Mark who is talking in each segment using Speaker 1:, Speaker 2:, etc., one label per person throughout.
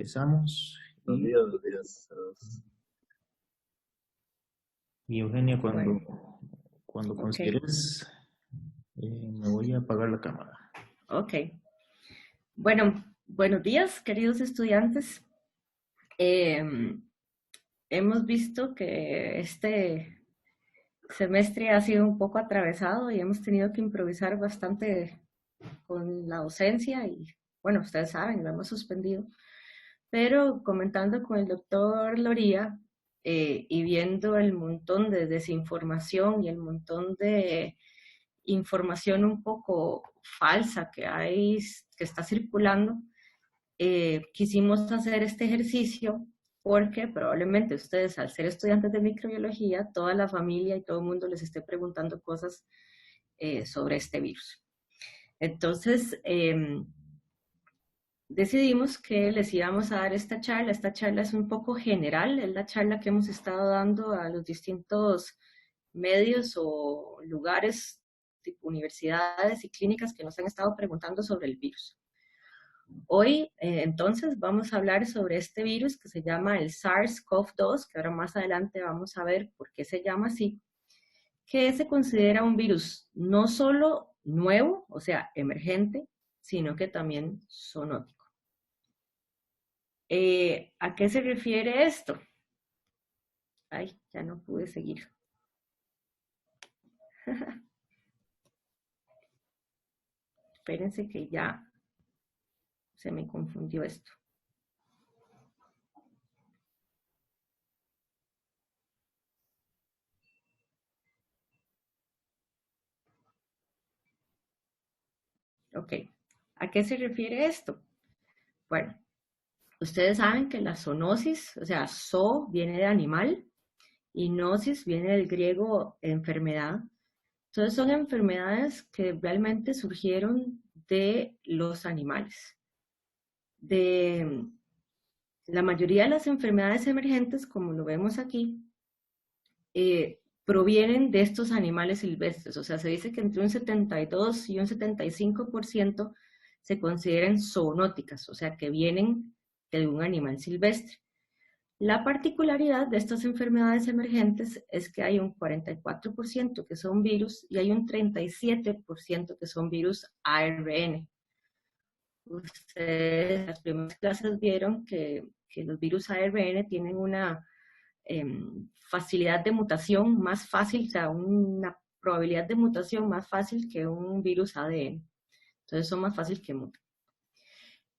Speaker 1: Empezamos.
Speaker 2: Buenos días.
Speaker 1: Y Eugenia, cuando
Speaker 3: Ok.
Speaker 1: consideres, me voy a apagar la cámara.
Speaker 3: Ok. Bueno, buenos días, queridos estudiantes. Hemos visto que este semestre ha sido un poco atravesado y hemos tenido que improvisar bastante con la docencia y, bueno, ustedes saben, lo hemos suspendido. Pero comentando con el doctor Loría y viendo el montón de desinformación y el montón de información un poco falsa que está circulando, quisimos hacer este ejercicio porque probablemente ustedes, al ser estudiantes de microbiología, toda la familia y todo el mundo les esté preguntando cosas sobre este virus. Entonces, decidimos que les íbamos a dar esta charla. Esta charla es un poco general, es la charla que hemos estado dando a los distintos medios o lugares, tipo universidades y clínicas que nos han estado preguntando sobre el virus. Hoy, entonces, vamos a hablar sobre este virus que se llama el SARS-CoV-2, que ahora más adelante vamos a ver por qué se llama así, que se considera un virus no solo nuevo, o sea, emergente, sino que también zoonótico. ¿A qué se refiere esto? Ay, ya no pude seguir. Espérense que ya se me confundió esto. Ok, ¿a qué se refiere esto? Bueno, ustedes saben que la zoonosis, o sea, zoo viene de animal y gnosis viene del griego enfermedad. Entonces son enfermedades que realmente surgieron de los animales. De la mayoría de las enfermedades emergentes, como lo vemos aquí, provienen de estos animales silvestres. O sea, se dice que entre un 72 y un 75% se consideran zoonóticas, o sea, que vienen de un animal silvestre. La particularidad de estas enfermedades emergentes es que hay un 44% que son virus y hay un 37% que son virus ARN. Ustedes en las primeras clases vieron que los virus ARN tienen una facilidad de mutación más fácil, o sea, una probabilidad de mutación más fácil que un virus ADN. Entonces son más fáciles que muten.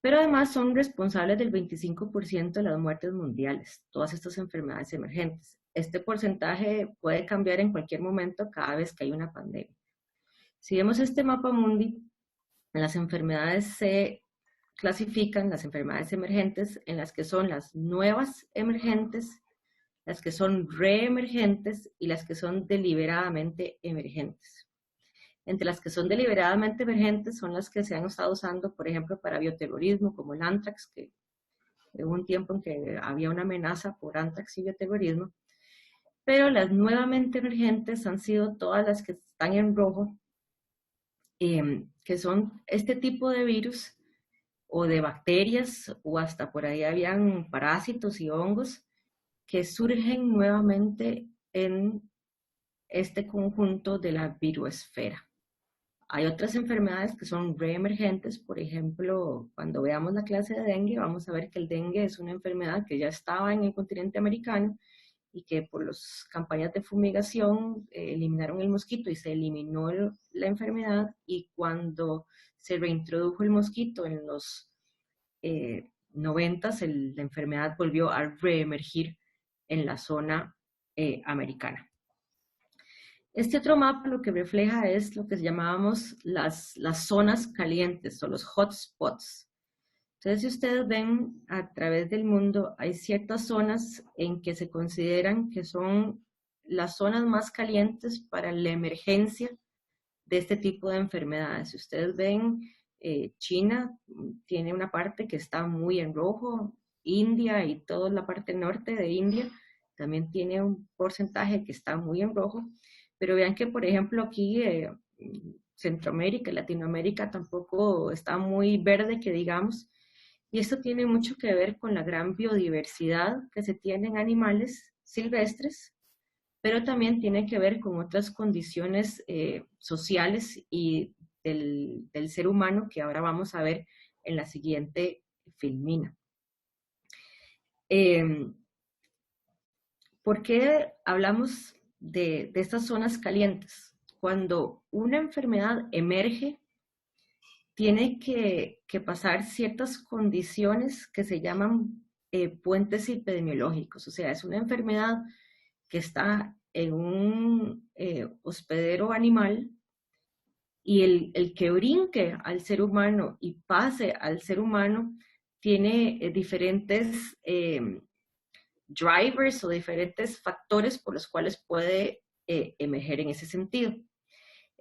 Speaker 3: Pero además son responsables del 25% de las muertes mundiales, todas estas enfermedades emergentes. Este porcentaje puede cambiar en cualquier momento cada vez que hay una pandemia. Si vemos este mapa mundi, las enfermedades se clasifican, las enfermedades emergentes, en las que son las nuevas emergentes, las que son reemergentes y las que son deliberadamente emergentes. Entre las que son deliberadamente emergentes son las que se han estado usando, por ejemplo, para bioterrorismo, como el anthrax, que hubo un tiempo en que había una amenaza por anthrax y bioterrorismo. Pero las nuevamente emergentes han sido todas las que están en rojo, que son este tipo de virus o de bacterias, o hasta por ahí habían parásitos y hongos, que surgen nuevamente en este conjunto de la viruesfera. Hay otras enfermedades que son reemergentes, por ejemplo, cuando veamos la clase de dengue, vamos a ver que el dengue es una enfermedad que ya estaba en el continente americano y que por las campañas de fumigación eliminaron el mosquito y se eliminó la enfermedad, y cuando se reintrodujo el mosquito en los 90s, la enfermedad volvió a reemergir en la zona americana. Este otro mapa lo que refleja es lo que llamábamos las zonas calientes o los hotspots. Entonces, si ustedes ven a través del mundo, hay ciertas zonas en que se consideran que son las zonas más calientes para la emergencia de este tipo de enfermedades. Si ustedes ven, China tiene una parte que está muy en rojo, India y toda la parte norte de India también tiene un porcentaje que está muy en rojo. Pero vean que, por ejemplo, aquí Centroamérica y Latinoamérica tampoco está muy verde, que digamos, Y esto tiene mucho que ver con la gran biodiversidad que se tiene en animales silvestres, pero también tiene que ver con otras condiciones sociales y del ser humano que ahora vamos a ver en la siguiente filmina. ¿Por qué hablamos de estas zonas calientes? Cuando una enfermedad emerge, tiene que pasar ciertas condiciones que se llaman puentes epidemiológicos. O sea, es una enfermedad que está en un hospedero animal y el que brinque al ser humano y pase al ser humano tiene diferentes drivers o diferentes factores por los cuales puede emerger en ese sentido.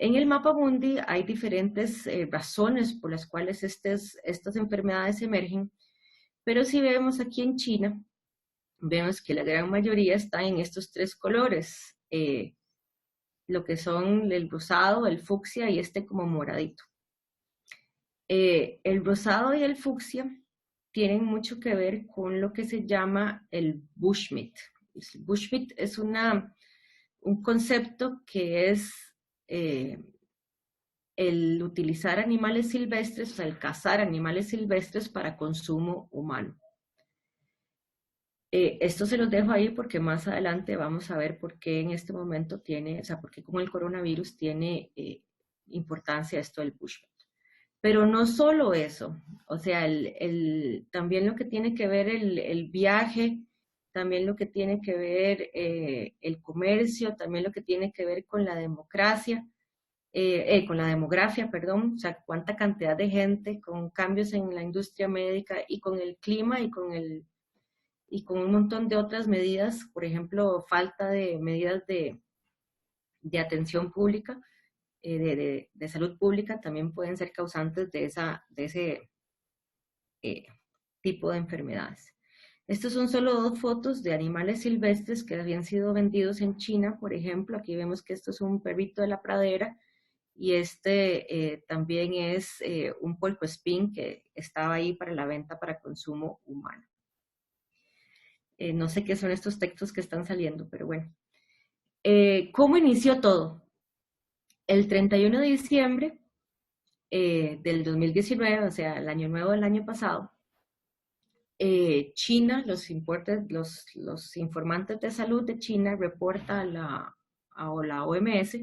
Speaker 3: En el mapa mundi hay diferentes razones por las cuales estas enfermedades emergen, pero si vemos aquí en China, vemos que la gran mayoría está en estos tres colores, lo que son el rosado, el fucsia y este como moradito. El rosado y el fucsia tienen mucho que ver con lo que se llama el bushmeat. El bushmeat es un concepto que es el utilizar animales silvestres, o sea, el cazar animales silvestres para consumo humano. Esto se los dejo ahí porque más adelante vamos a ver por qué en este momento tiene, o sea, por qué con el coronavirus tiene importancia esto del bushmeat. Pero no solo eso, o sea, también lo que tiene que ver el viaje, también lo que tiene que ver el comercio, también lo que tiene que ver con la demografía, perdón, o sea, cuánta cantidad de gente, con cambios en la industria médica y con el clima y con un montón de otras medidas, por ejemplo, falta de medidas de atención pública, de salud pública, también pueden ser causantes de ese tipo de enfermedades. Estos son solo 2 fotos de animales silvestres que habían sido vendidos en China, por ejemplo. Aquí vemos que esto es un perrito de la pradera y este también es un puercoespín que estaba ahí para la venta para consumo humano. No sé qué son estos textos que están saliendo, pero bueno. ¿Cómo inició todo? El 31 de diciembre del 2019, o sea, el año nuevo del año pasado, China, los informantes de salud de China reporta a la OMS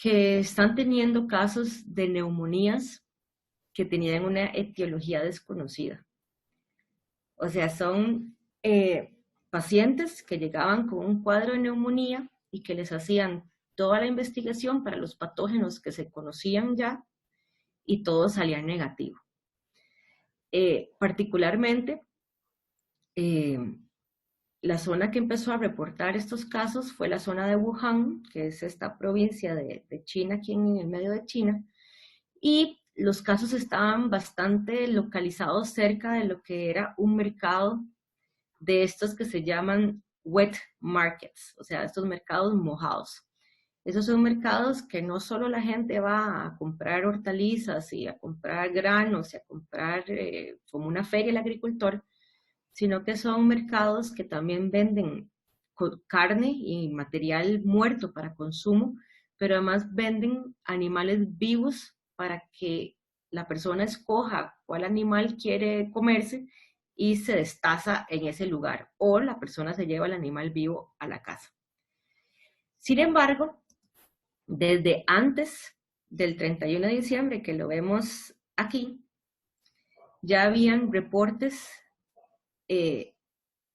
Speaker 3: que están teniendo casos de neumonías que tenían una etiología desconocida. O sea, son pacientes que llegaban con un cuadro de neumonía y que les hacían toda la investigación para los patógenos que se conocían ya y todo salía negativo. Particularmente, la zona que empezó a reportar estos casos fue la zona de Wuhan, que es esta provincia de China, aquí en el medio de China, y los casos estaban bastante localizados cerca de lo que era un mercado de estos que se llaman wet markets, o sea, estos mercados mojados. Esos son mercados que no solo la gente va a comprar hortalizas y a comprar granos y a comprar como una feria el agricultor, sino que son mercados que también venden carne y material muerto para consumo, pero además venden animales vivos para que la persona escoja cuál animal quiere comerse y se destaza en ese lugar, o la persona se lleva el animal vivo a la casa. Sin embargo, desde antes del 31 de diciembre, que lo vemos aquí, ya habían reportes de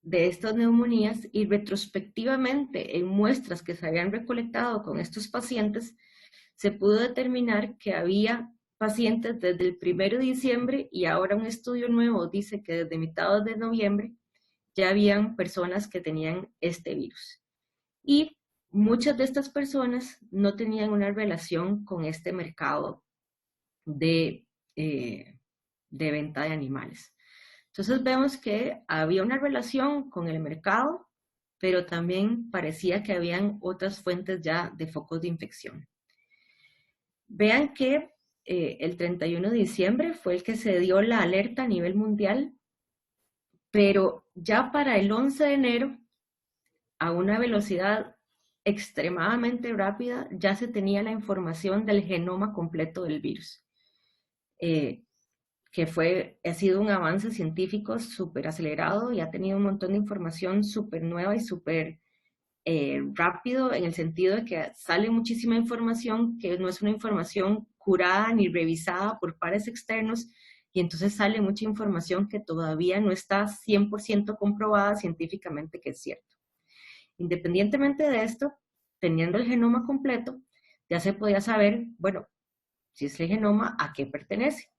Speaker 3: estas neumonías y retrospectivamente en muestras que se habían recolectado con estos pacientes, se pudo determinar que había pacientes desde el 1 de diciembre y ahora un estudio nuevo dice que desde mitad de noviembre ya habían personas que tenían este virus. Y muchas de estas personas no tenían una relación con este mercado de venta de animales. Entonces vemos que había una relación con el mercado, pero también parecía que habían otras fuentes ya de focos de infección. Vean que el 31 de diciembre fue el que se dio la alerta a nivel mundial, pero ya para el 11 de enero, a una velocidad extremadamente rápida, ya se tenía la información del genoma completo del virus, que ha sido un avance científico súper acelerado y ha tenido un montón de información súper nueva y súper rápido, en el sentido de que sale muchísima información que no es una información curada ni revisada por pares externos, y entonces sale mucha información que todavía no está 100% comprobada científicamente que es cierto. Independientemente de esto, teniendo el genoma completo, ya se podía saber, bueno, si es el genoma, ¿a qué pertenece?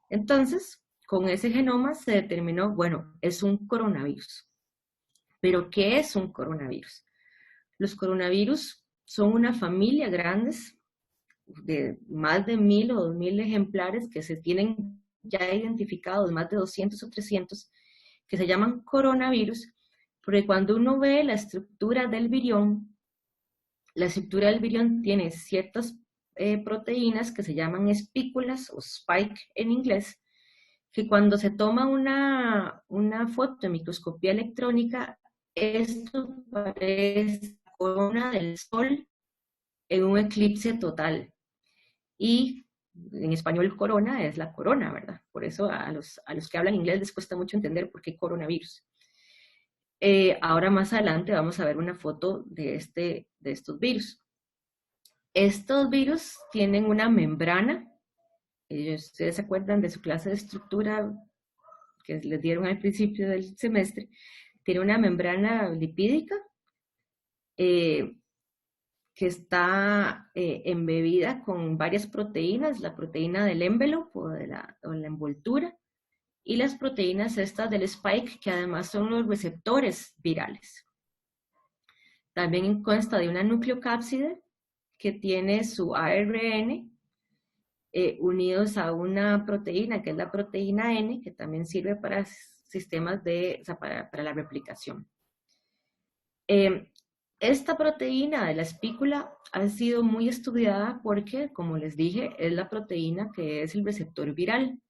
Speaker 3: Entonces, con ese genoma se determinó, bueno, es un coronavirus. ¿Pero qué es un coronavirus? Los coronavirus son una familia grandes, de más de 1000 o 2000 ejemplares que se tienen ya identificados, más de 200 o 300, que se llaman coronavirus, porque cuando uno ve la estructura del virión tiene ciertas proteínas que se llaman espículas o spike en inglés, que cuando se toma una foto en microscopía electrónica, esto parece la corona del sol en un eclipse total. Y en español corona es la corona, ¿verdad? Por eso a los que hablan inglés les cuesta mucho entender por qué coronavirus. Ahora más adelante vamos a ver una foto de estos virus. Estos virus tienen una membrana. Ustedes se acuerdan de su clase de estructura que les dieron al principio del semestre. Tiene una membrana lipídica que está embebida con varias proteínas, la proteína del envelope o la envoltura, y las proteínas estas del spike, que además son los receptores virales. También consta de una nucleocápside que tiene su ARN unidos a una proteína, que es la proteína N, que también sirve para sistemas para la replicación. Esta proteína de la espícula ha sido muy estudiada porque, como les dije, es la proteína que es el receptor viral.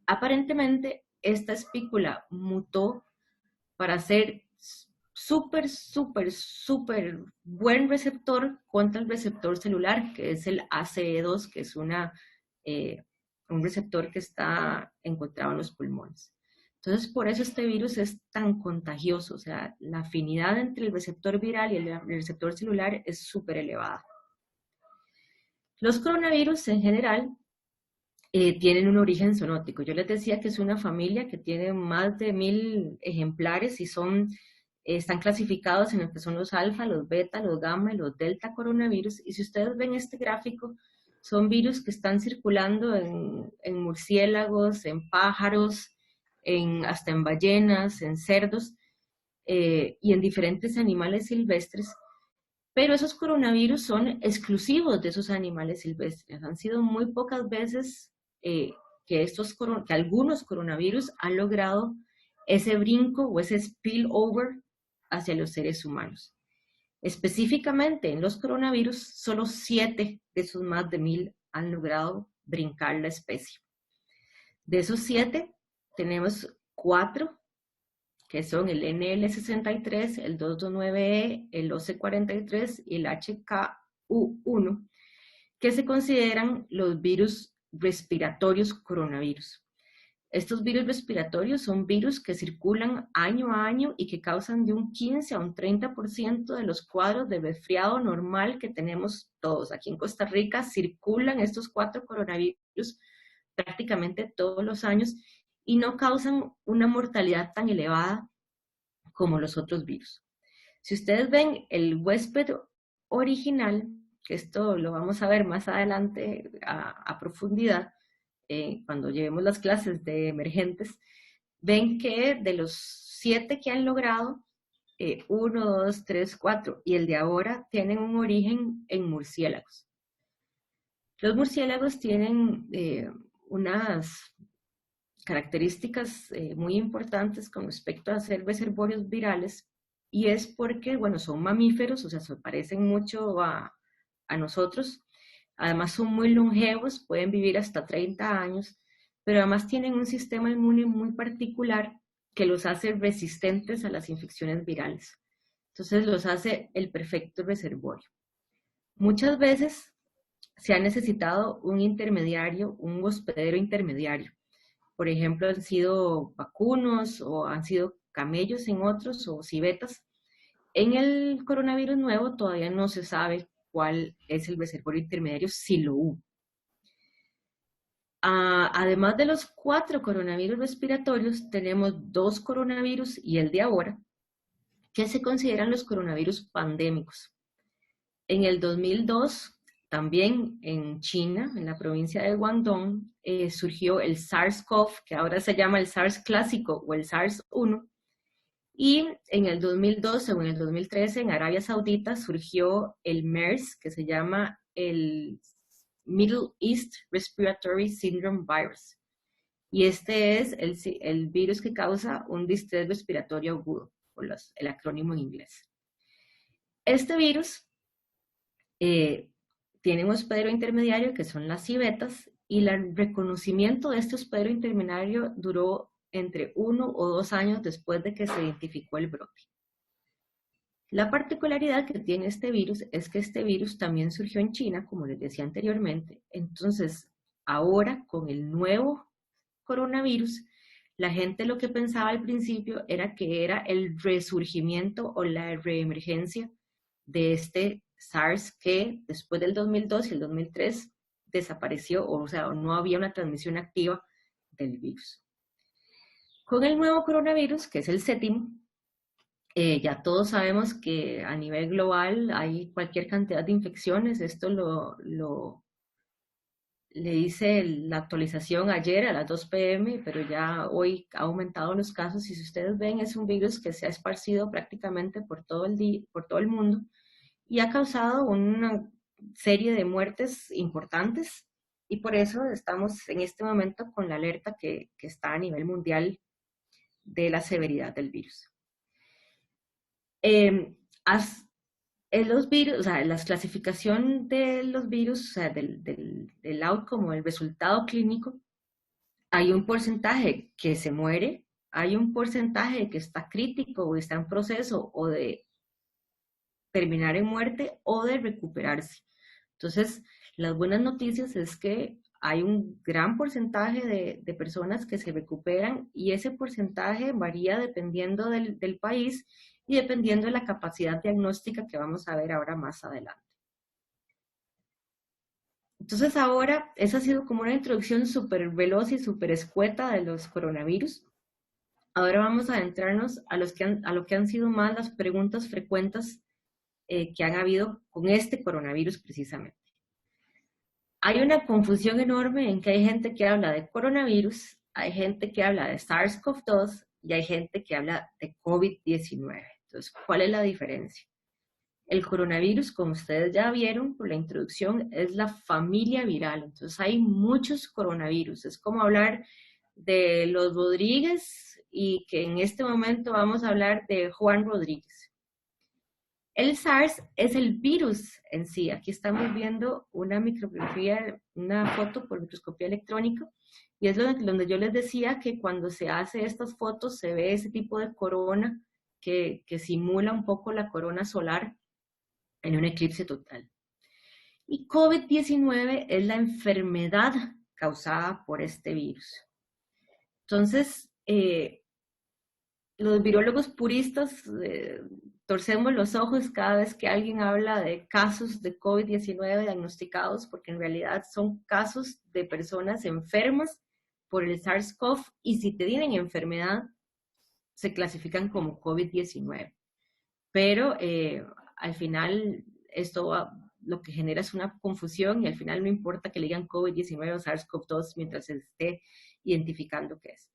Speaker 3: Aparentemente, esta espícula mutó para ser súper buen receptor contra el receptor celular, que es el ACE2, que es un receptor que está encontrado en los pulmones. Entonces, por eso este virus es tan contagioso, o sea, la afinidad entre el receptor viral y el receptor celular es súper elevada. Los coronavirus en general tienen un origen zoonótico. Yo les decía que es una familia que tiene más de 1000 ejemplares y están clasificados en lo que son los alfa, los beta, los gamma y los delta coronavirus. Y si ustedes ven este gráfico, son virus que están circulando en murciélagos, en pájaros, hasta en ballenas, en cerdos y en diferentes animales silvestres. Pero esos coronavirus son exclusivos de esos animales silvestres. Han sido muy pocas veces que algunos coronavirus han logrado ese brinco o ese spillover hacia los seres humanos. Específicamente en los coronavirus, solo 7 de esos más de 1000 han logrado brincar la especie. De esos 7, tenemos 4 que son el NL63, el 229E, el OC43 y el HKU1, que se consideran los virus respiratorios coronavirus. Estos virus respiratorios son virus que circulan año a año y que causan de un 15 a un 30% de los cuadros de resfriado normal que tenemos todos. Aquí en Costa Rica circulan estos 4 coronavirus prácticamente todos los años y no causan una mortalidad tan elevada como los otros virus. Si ustedes ven el huésped original, que esto lo vamos a ver más adelante a profundidad, cuando llevemos las clases de emergentes, ven que de los 7 que han logrado, 1, 2, 3, 4 y el de ahora tienen un origen en murciélagos. Los murciélagos tienen unas características muy importantes con respecto a ser reservorios virales, y es porque, bueno, son mamíferos, o sea, se parecen mucho a nosotros. Además son muy longevos, pueden vivir hasta 30 años, pero además tienen un sistema inmune muy particular que los hace resistentes a las infecciones virales. Entonces los hace el perfecto reservorio. Muchas veces se ha necesitado un intermediario, un hospedero intermediario. Por ejemplo, han sido vacunos o han sido camellos en otros o civetas. En el coronavirus nuevo todavía no se sabe cuál es el reservorio intermediario, si lo hubo. Además de los 4 coronavirus respiratorios, tenemos 2 coronavirus y el de ahora, que se consideran los coronavirus pandémicos. En el 2002, también en China, en la provincia de Guangdong, surgió el SARS-CoV, que ahora se llama el SARS clásico o el SARS-1. Y en el 2012 o en el 2013, en Arabia Saudita, surgió el MERS, que se llama el Middle East Respiratory Syndrome Virus. Y este es el virus que causa un distrés respiratorio agudo, por el acrónimo en inglés. Este virus tiene un hospedero intermediario que son las civetas, y el reconocimiento de este hospedero intermediario duró entre 1 o 2 años después de que se identificó el brote. La particularidad que tiene este virus es que este virus también surgió en China, como les decía anteriormente. Entonces, ahora con el nuevo coronavirus, la gente lo que pensaba al principio era que era el resurgimiento o la reemergencia de este SARS que después del 2002 y el 2003 desapareció, o sea, no había una transmisión activa del virus. Con el nuevo coronavirus, que es el 7º, ya todos sabemos que a nivel global hay cualquier cantidad de infecciones. Esto le hice la actualización ayer a las 2 p.m., pero ya hoy ha aumentado los casos, y si ustedes ven, es un virus que se ha esparcido prácticamente por todo el mundo y ha causado una serie de muertes importantes, y por eso estamos en este momento con la alerta que está a nivel mundial de la severidad del virus. Los virus, o sea, la clasificación de los virus, o sea, del outcome o el resultado clínico, hay un porcentaje que se muere, hay un porcentaje que está crítico o está en proceso o de terminar en muerte o de recuperarse. Entonces, las buenas noticias es que hay un gran porcentaje de personas que se recuperan, y ese porcentaje varía dependiendo del país y dependiendo de la capacidad diagnóstica que vamos a ver ahora más adelante. Entonces ahora, esa ha sido como una introducción súper veloz y súper escueta de los coronavirus. Ahora vamos a adentrarnos a lo que han sido más las preguntas frecuentes que han habido con este coronavirus precisamente. Hay una confusión enorme en que hay gente que habla de coronavirus, hay gente que habla de SARS-CoV-2 y hay gente que habla de COVID-19. Entonces, ¿cuál es la diferencia? El coronavirus, como ustedes ya vieron por la introducción, es la familia viral. Entonces, hay muchos coronavirus. Es como hablar de los Rodríguez y que en este momento vamos a hablar de Juan Rodríguez. El SARS es el virus en sí. Aquí estamos viendo una micrografía, una foto por microscopía electrónica, y es donde yo les decía que cuando se hace estas fotos se ve ese tipo de corona que simula un poco la corona solar en un eclipse total. Y COVID-19 es la enfermedad causada por este virus. Entonces, los virólogos puristas torcemos los ojos cada vez que alguien habla de casos de COVID-19 diagnosticados, porque en realidad son casos de personas enfermas por el SARS-CoV, y si tienen enfermedad, se clasifican como COVID-19. Pero al final esto lo que genera es una confusión, y al final no importa que le digan COVID-19 o SARS-CoV-2 mientras se esté identificando qué es.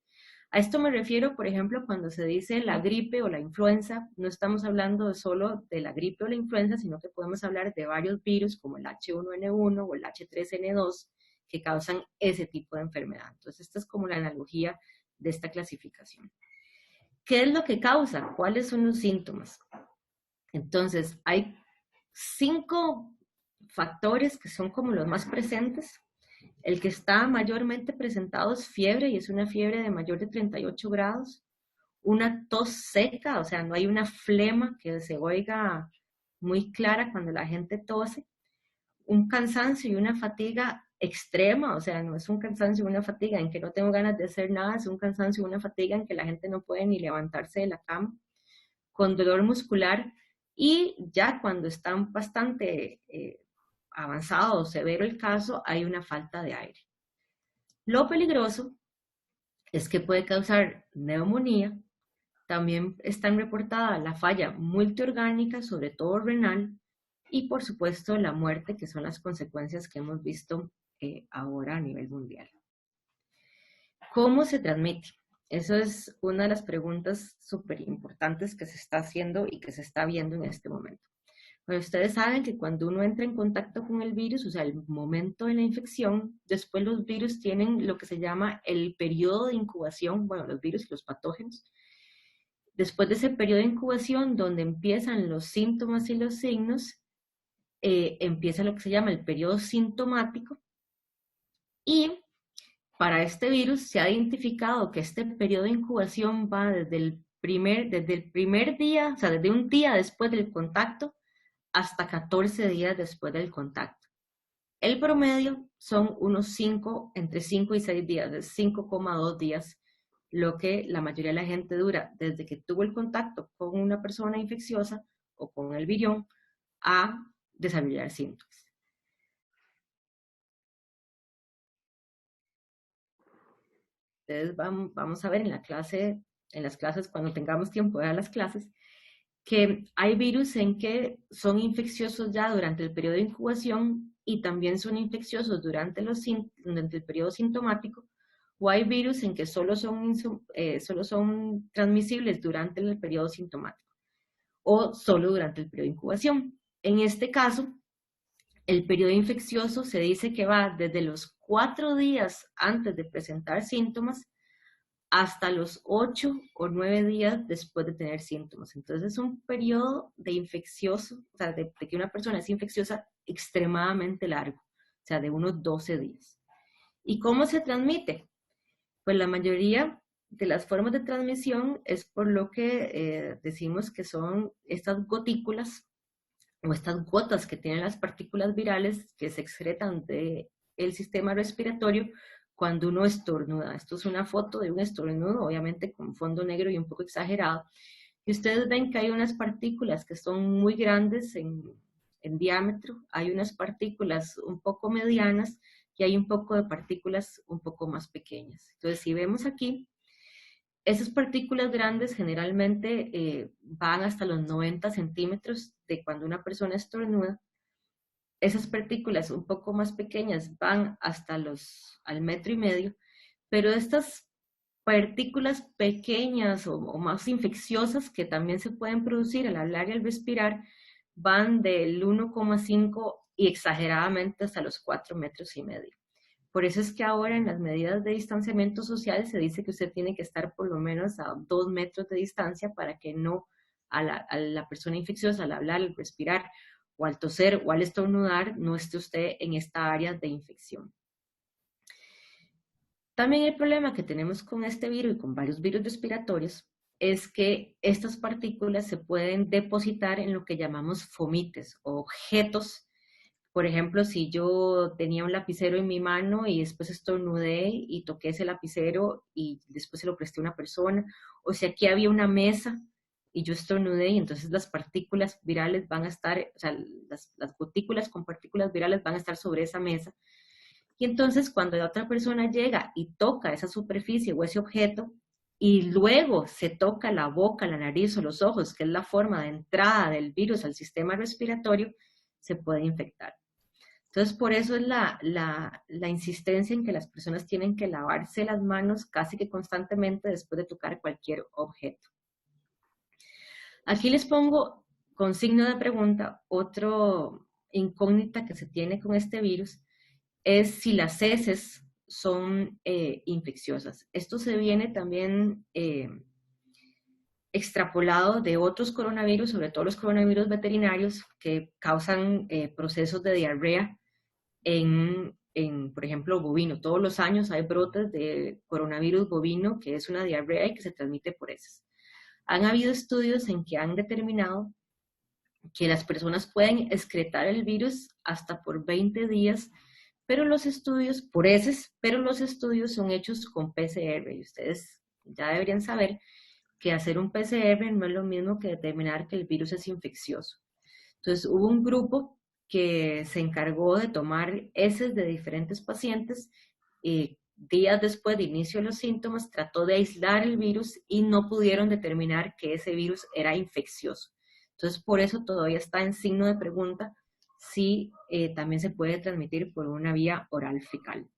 Speaker 3: A esto me refiero, por ejemplo, cuando se dice la gripe o la influenza, no estamos hablando solo de la gripe o la influenza, sino que podemos hablar de varios virus como el H1N1 o el H3N2 que causan ese tipo de enfermedad. Entonces, esta es como la analogía de esta clasificación. ¿Qué es lo que causa? ¿Cuáles son los síntomas? Entonces, hay 5 factores que son como los más presentes. El que está mayormente presentado es fiebre, y es una fiebre de mayor de 38 grados. Una tos seca, o sea, no hay una flema que se oiga muy clara cuando la gente tose. Un cansancio y una fatiga extrema, o sea, no es un cansancio y una fatiga en que no tengo ganas de hacer nada, es un cansancio y una fatiga en que la gente no puede ni levantarse de la cama, con dolor muscular, y ya cuando están bastante avanzado o severo el caso, hay una falta de aire. Lo peligroso es que puede causar neumonía. También están reportadas la falla multiorgánica, sobre todo renal, y por supuesto la muerte, que son las consecuencias que hemos visto ahora a nivel mundial. ¿Cómo se transmite? Eso es una de las preguntas súper importantes que se está haciendo y que se está viendo en este momento. Bueno, ustedes saben que cuando uno entra en contacto con el virus, o sea, el momento de la infección, después los virus tienen lo que se llama el periodo de incubación, bueno, los virus y los patógenos. Después de ese periodo de incubación, donde empiezan los síntomas y los signos, empieza lo que se llama el periodo sintomático, y para este virus se ha identificado que este periodo de incubación va desde el primer día, o sea, desde un día después del contacto hasta 14 días después del contacto. El promedio son unos entre 5 y 6 días, de 5,2 días, lo que la mayoría de la gente dura desde que tuvo el contacto con una persona infecciosa o con el virión a desarrollar síntomas. Entonces vamos a ver en las clases, cuando tengamos tiempo de dar las clases, que hay virus en que son infecciosos ya durante el periodo de incubación y también son infecciosos durante el periodo sintomático, o hay virus en que solo son transmisibles durante el periodo sintomático o solo durante el periodo de incubación. En este caso, el periodo infeccioso se dice que va desde los 4 días antes de presentar síntomas hasta los 8 o 9 días después de tener síntomas. Entonces es un periodo de infeccioso, o sea, de que una persona es infecciosa extremadamente largo, o sea, de unos 12 días. ¿Y cómo se transmite? Pues la mayoría de las formas de transmisión es por lo que decimos que son estas gotículas o estas gotas que tienen las partículas virales que se excretan del sistema respiratorio cuando uno estornuda. Esto es una foto de un estornudo, obviamente con fondo negro y un poco exagerado. Y ustedes ven que hay unas partículas que son muy grandes en diámetro, hay unas partículas un poco medianas y hay un poco de partículas un poco más pequeñas. Entonces, si vemos aquí, esas partículas grandes generalmente van hasta los 90 centímetros de cuando una persona estornuda. Esas partículas un poco más pequeñas van hasta al 1,5 metros, pero estas partículas pequeñas o más infecciosas que también se pueden producir al hablar y al respirar van del 1,5 y exageradamente hasta los 4,5 metros. Por eso es que ahora en las medidas de distanciamiento social se dice que usted tiene que estar por lo menos a 2 metros de distancia para que no a la persona infecciosa al hablar, al respirar o al toser o al estornudar no esté usted en esta área de infección. También el problema que tenemos con este virus y con varios virus respiratorios es que estas partículas se pueden depositar en lo que llamamos fomites o objetos. Por ejemplo, si yo tenía un lapicero en mi mano y después estornudé y toqué ese lapicero y después se lo presté a una persona, o si aquí había una mesa y yo estornudé y entonces las partículas virales van a estar, o sea, las gotículas con partículas virales van a estar sobre esa mesa. Y entonces cuando la otra persona llega y toca esa superficie o ese objeto y luego se toca la boca, la nariz o los ojos, que es la forma de entrada del virus al sistema respiratorio, se puede infectar. Entonces, por eso es la insistencia en que las personas tienen que lavarse las manos casi que constantemente después de tocar cualquier objeto. Aquí les pongo con signo de pregunta otro incógnita que se tiene con este virus, es si las heces son infecciosas. Esto se viene también extrapolado de otros coronavirus, sobre todo los coronavirus veterinarios, que causan procesos de diarrea por ejemplo, bovino. Todos los años hay brotes de coronavirus bovino, que es una diarrea y que se transmite por heces. Han habido estudios en que han determinado que las personas pueden excretar el virus hasta por 20 días, pero los estudios, por heces, pero los estudios son hechos con PCR, y ustedes ya deberían saber que hacer un PCR no es lo mismo que determinar que el virus es infeccioso. Entonces hubo un grupo que se encargó de tomar heces de diferentes pacientes y días después de inicio de los síntomas trató de aislar el virus y no pudieron determinar que ese virus era infeccioso. Entonces por eso todavía está en signo de pregunta si también se puede transmitir por una vía oral fecal.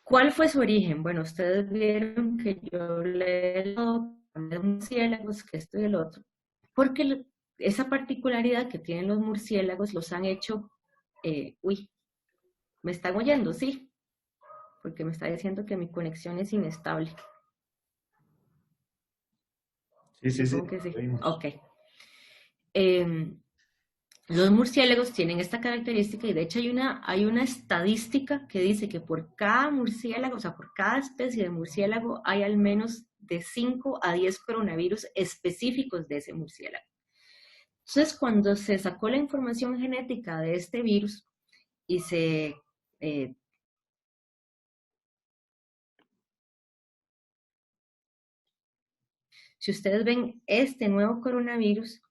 Speaker 3: ¿Cuál fue su origen? Bueno, ustedes vieron que yo hablé de murciélagos, que esto y el otro, porque esa particularidad que tienen los murciélagos los han hecho, uy, ¿me están oyendo? Sí, porque me está diciendo que mi conexión es inestable.
Speaker 1: Sí.
Speaker 3: Supongo que sí. Ok. Los murciélagos tienen esta característica y de hecho hay una estadística que dice que por cada murciélago, o sea, por cada especie de murciélago hay al menos de 5 a 10 coronavirus específicos de ese murciélago. Entonces, cuando se sacó la información genética de este virus y si ustedes ven este nuevo coronavirus,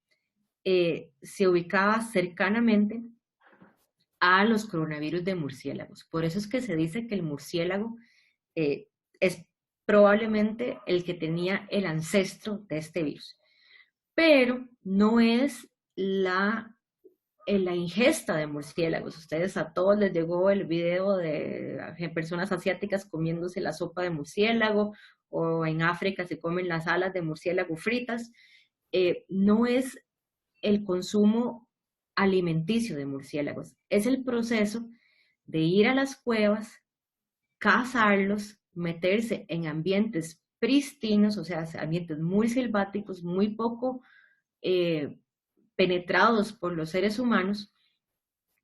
Speaker 3: se ubicaba cercanamente a los coronavirus de murciélagos. Por eso es que se dice que el murciélago es probablemente el que tenía el ancestro de este virus. Pero no es la ingesta de murciélagos. Ustedes a todos les llegó el video de personas asiáticas comiéndose la sopa de murciélago, o en África se comen las alas de murciélago fritas. No es el consumo alimenticio de murciélagos, es el proceso de ir a las cuevas, cazarlos, meterse en ambientes pristinos, o sea, ambientes muy selváticos, muy poco penetrados por los seres humanos,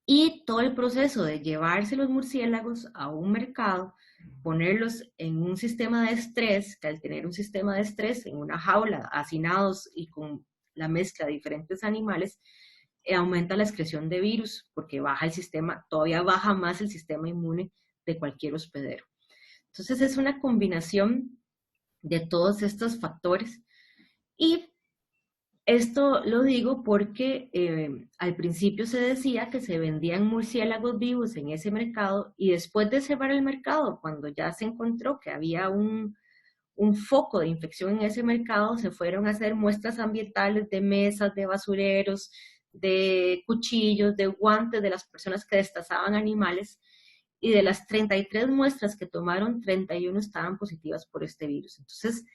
Speaker 3: y todo el proceso de llevarse los murciélagos a un mercado, ponerlos en un sistema de estrés, que al tener un sistema de estrés en una jaula, hacinados y con la mezcla de diferentes animales, aumenta la excreción de virus, porque baja el sistema, todavía baja más el sistema inmune de cualquier hospedero. Entonces es una combinación de todos estos factores, y esto lo digo porque al principio se decía que se vendían murciélagos vivos en ese mercado, y después de cerrar el mercado, cuando ya se encontró que había un foco de infección en ese mercado, se fueron a hacer muestras ambientales de mesas, de basureros, de cuchillos, de guantes de las personas que destazaban animales, y de las 33 muestras que tomaron, 31 estaban positivas por este virus. Entonces,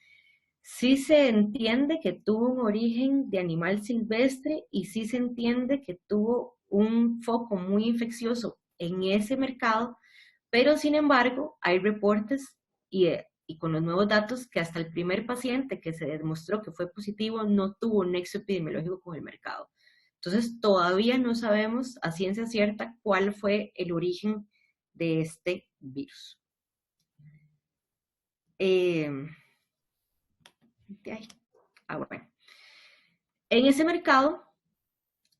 Speaker 3: sí se entiende que tuvo un origen de animal silvestre y sí se entiende que tuvo un foco muy infeccioso en ese mercado, pero sin embargo hay reportes y con los nuevos datos que hasta el primer paciente que se demostró que fue positivo no tuvo un nexo epidemiológico con el mercado. Entonces todavía no sabemos a ciencia cierta cuál fue el origen de este virus. Bueno. En ese mercado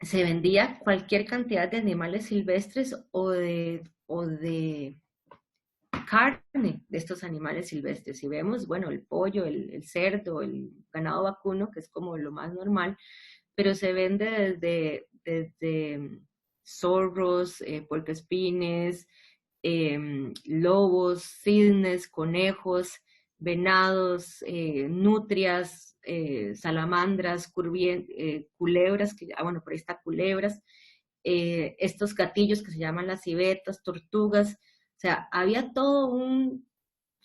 Speaker 3: se vendía cualquier cantidad de animales silvestres o de carne de estos animales silvestres. Si vemos, bueno, el pollo, el cerdo, el ganado vacuno, que es como lo más normal, pero se vende desde zorros, puercoespines, lobos, cisnes, conejos, venados, nutrias, salamandras, culebras, bueno, por ahí está culebras, estos gatillos que se llaman las civetas, tortugas. O sea, había todo un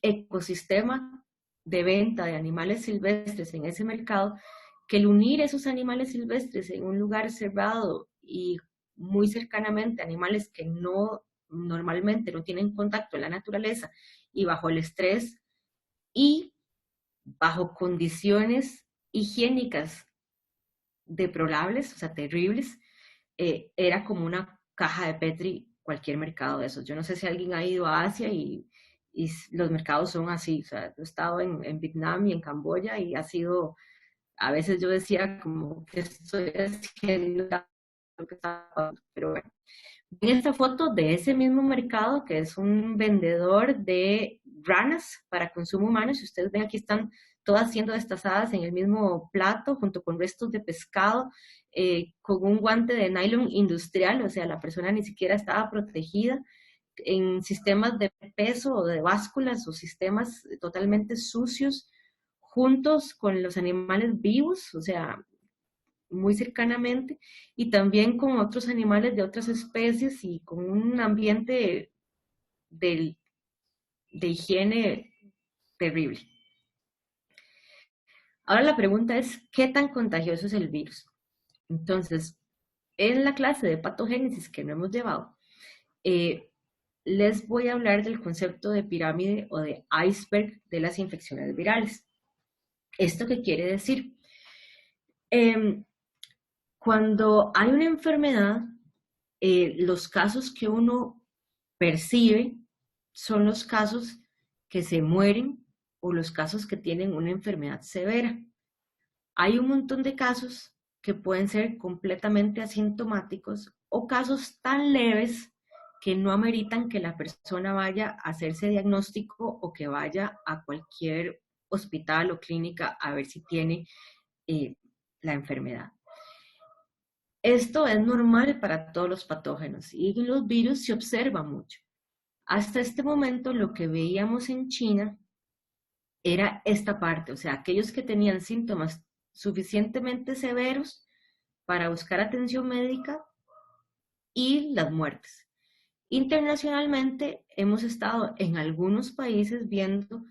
Speaker 3: ecosistema de venta de animales silvestres en ese mercado, que el unir esos animales silvestres en un lugar cerrado y muy cercanamente animales que normalmente no tienen contacto en la naturaleza y bajo el estrés, y bajo condiciones higiénicas deplorables, o sea, terribles, era como una caja de Petri cualquier mercado de esos. Yo no sé si alguien ha ido a Asia y los mercados son así. O sea, yo he estado en Vietnam y en Camboya y ha sido, a veces yo decía como que estoy haciendo lo que está, pero bueno. En esta foto de ese mismo mercado, que es un vendedor de ranas para consumo humano, si ustedes ven aquí están todas siendo destazadas en el mismo plato junto con restos de pescado, con un guante de nylon industrial, o sea, la persona ni siquiera estaba protegida, en sistemas de peso o de básculas o sistemas totalmente sucios, juntos con los animales vivos, o sea, muy cercanamente, y también con otros animales de otras especies y con un ambiente de, de higiene terrible. Ahora la pregunta es, ¿qué tan contagioso es el virus? Entonces, en la clase de patogénesis que no hemos llevado, les voy a hablar del concepto de pirámide o de iceberg de las infecciones virales. ¿Esto qué quiere decir? Cuando hay una enfermedad, los casos que uno percibe son los casos que se mueren o los casos que tienen una enfermedad severa. Hay un montón de casos que pueden ser completamente asintomáticos o casos tan leves que no ameritan que la persona vaya a hacerse diagnóstico o que vaya a cualquier hospital o clínica a ver si tiene la enfermedad. Esto es normal para todos los patógenos y en los virus se observa mucho. Hasta este momento lo que veíamos en China era esta parte, o sea, aquellos que tenían síntomas suficientemente severos para buscar atención médica y las muertes. Internacionalmente hemos estado en algunos países viendo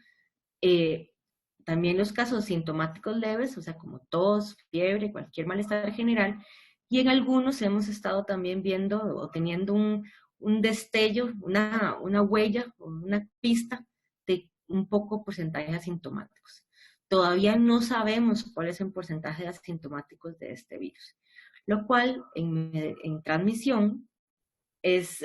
Speaker 3: también los casos sintomáticos leves, o sea, como tos, fiebre, cualquier malestar general, y en algunos hemos estado también viendo o teniendo un destello, una huella, una pista de un poco porcentaje de asintomáticos. Todavía no sabemos cuál es el porcentaje de asintomáticos de este virus, lo cual en transmisión es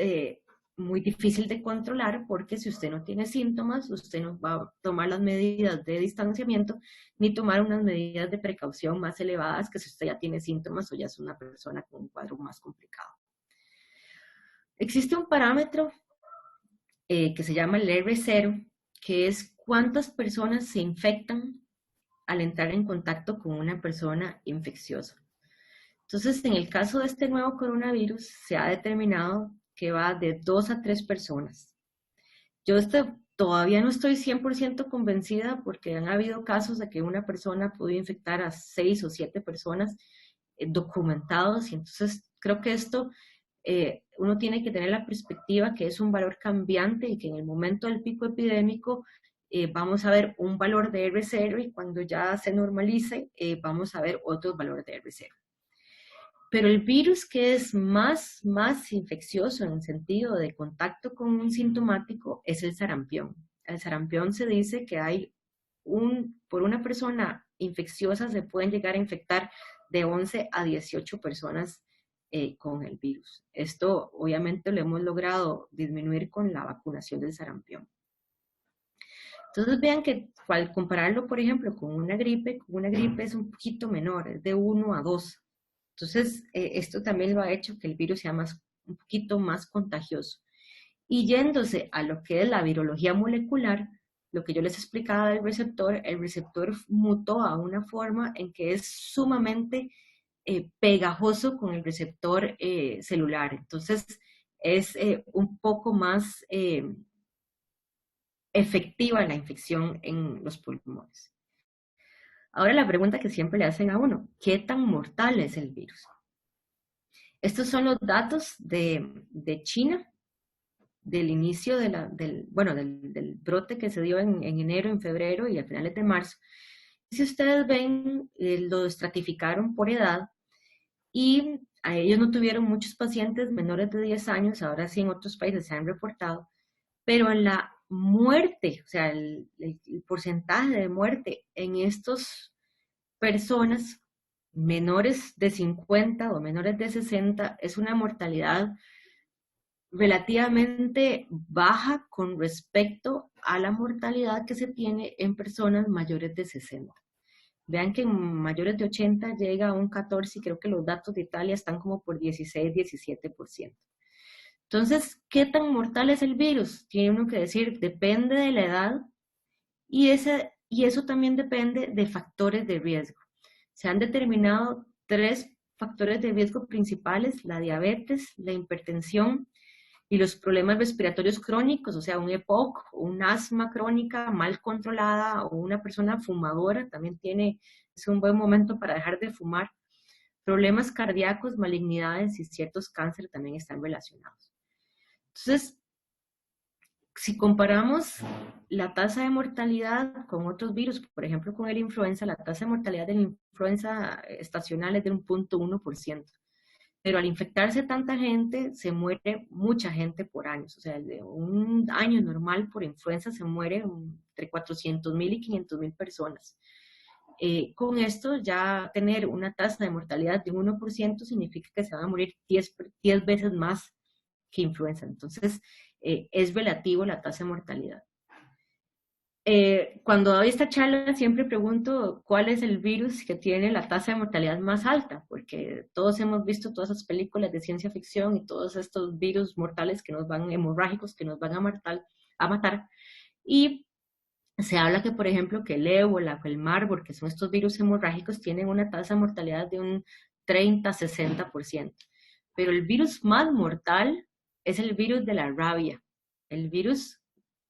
Speaker 3: muy difícil de controlar porque si usted no tiene síntomas, usted no va a tomar las medidas de distanciamiento ni tomar unas medidas de precaución más elevadas que si usted ya tiene síntomas o ya es una persona con un cuadro más complicado. Existe un parámetro que se llama el R0, que es cuántas personas se infectan al entrar en contacto con una persona infecciosa. Entonces, en el caso de este nuevo coronavirus, se ha determinado que va de 2 a 3 personas. Yo todavía no estoy 100% convencida porque han habido casos de que una persona pudo infectar a 6 o 7 personas documentados, y entonces creo que esto uno tiene que tener la perspectiva que es un valor cambiante y que en el momento del pico epidémico vamos a ver un valor de R0 y cuando ya se normalice vamos a ver otros valores de R0. Pero el virus que es más infeccioso en el sentido de contacto con un sintomático es el sarampión. El sarampión se dice que hay por una persona infecciosa se pueden llegar a infectar de 11 a 18 personas con el virus. Esto obviamente lo hemos logrado disminuir con la vacunación del sarampión. Entonces vean que al compararlo, por ejemplo, con una gripe es un poquito menor, es de 1 a 2. Entonces, esto también lo ha hecho que el virus sea un poquito más contagioso. Y yéndose a lo que es la virología molecular, lo que yo les explicaba del receptor, el receptor mutó a una forma en que es sumamente pegajoso con el receptor celular. Entonces, es un poco más efectiva la infección en los pulmones. Ahora la pregunta que siempre le hacen a uno, ¿qué tan mortal es el virus? Estos son los datos de China, del inicio del brote que se dio en enero, en febrero y a finales de marzo. Si ustedes ven, lo estratificaron por edad y a ellos no tuvieron muchos pacientes menores de 10 años, ahora sí en otros países se han reportado, pero en la muerte, o sea, el porcentaje de muerte en estas personas menores de 50 o menores de 60 es una mortalidad relativamente baja con respecto a la mortalidad que se tiene en personas mayores de 60. Vean que en mayores de 80 llega a un 14 y creo que los datos de Italia están como por 16, 17%. Entonces, ¿qué tan mortal es el virus? Tiene uno que decir, depende de la edad y eso también depende de factores de riesgo. Se han determinado 3 factores de riesgo principales: la diabetes, la hipertensión y los problemas respiratorios crónicos, o sea, un EPOC, un asma crónica mal controlada o una persona fumadora también es un buen momento para dejar de fumar. Problemas cardíacos, malignidades y ciertos cánceres también están relacionados. Entonces, si comparamos la tasa de mortalidad con otros virus, por ejemplo con el influenza, la tasa de mortalidad de la influenza estacional es de 1.1%. Pero al infectarse tanta gente, se muere mucha gente por año. O sea, de un año normal por influenza se muere entre 400,000 y 500,000 personas. Con esto, ya tener una tasa de mortalidad de 1% significa que se van a morir 10 veces más que influenza. Entonces, es relativo la tasa de mortalidad. Cuando doy esta charla siempre pregunto cuál es el virus que tiene la tasa de mortalidad más alta, porque todos hemos visto todas esas películas de ciencia ficción y todos estos virus mortales hemorrágicos que nos van a matar. Y se habla que, por ejemplo, que el ébola, que el Marburg, que son estos virus hemorrágicos, tienen una tasa de mortalidad de un 30-60%. Pero el virus más mortal es el virus de la rabia, el virus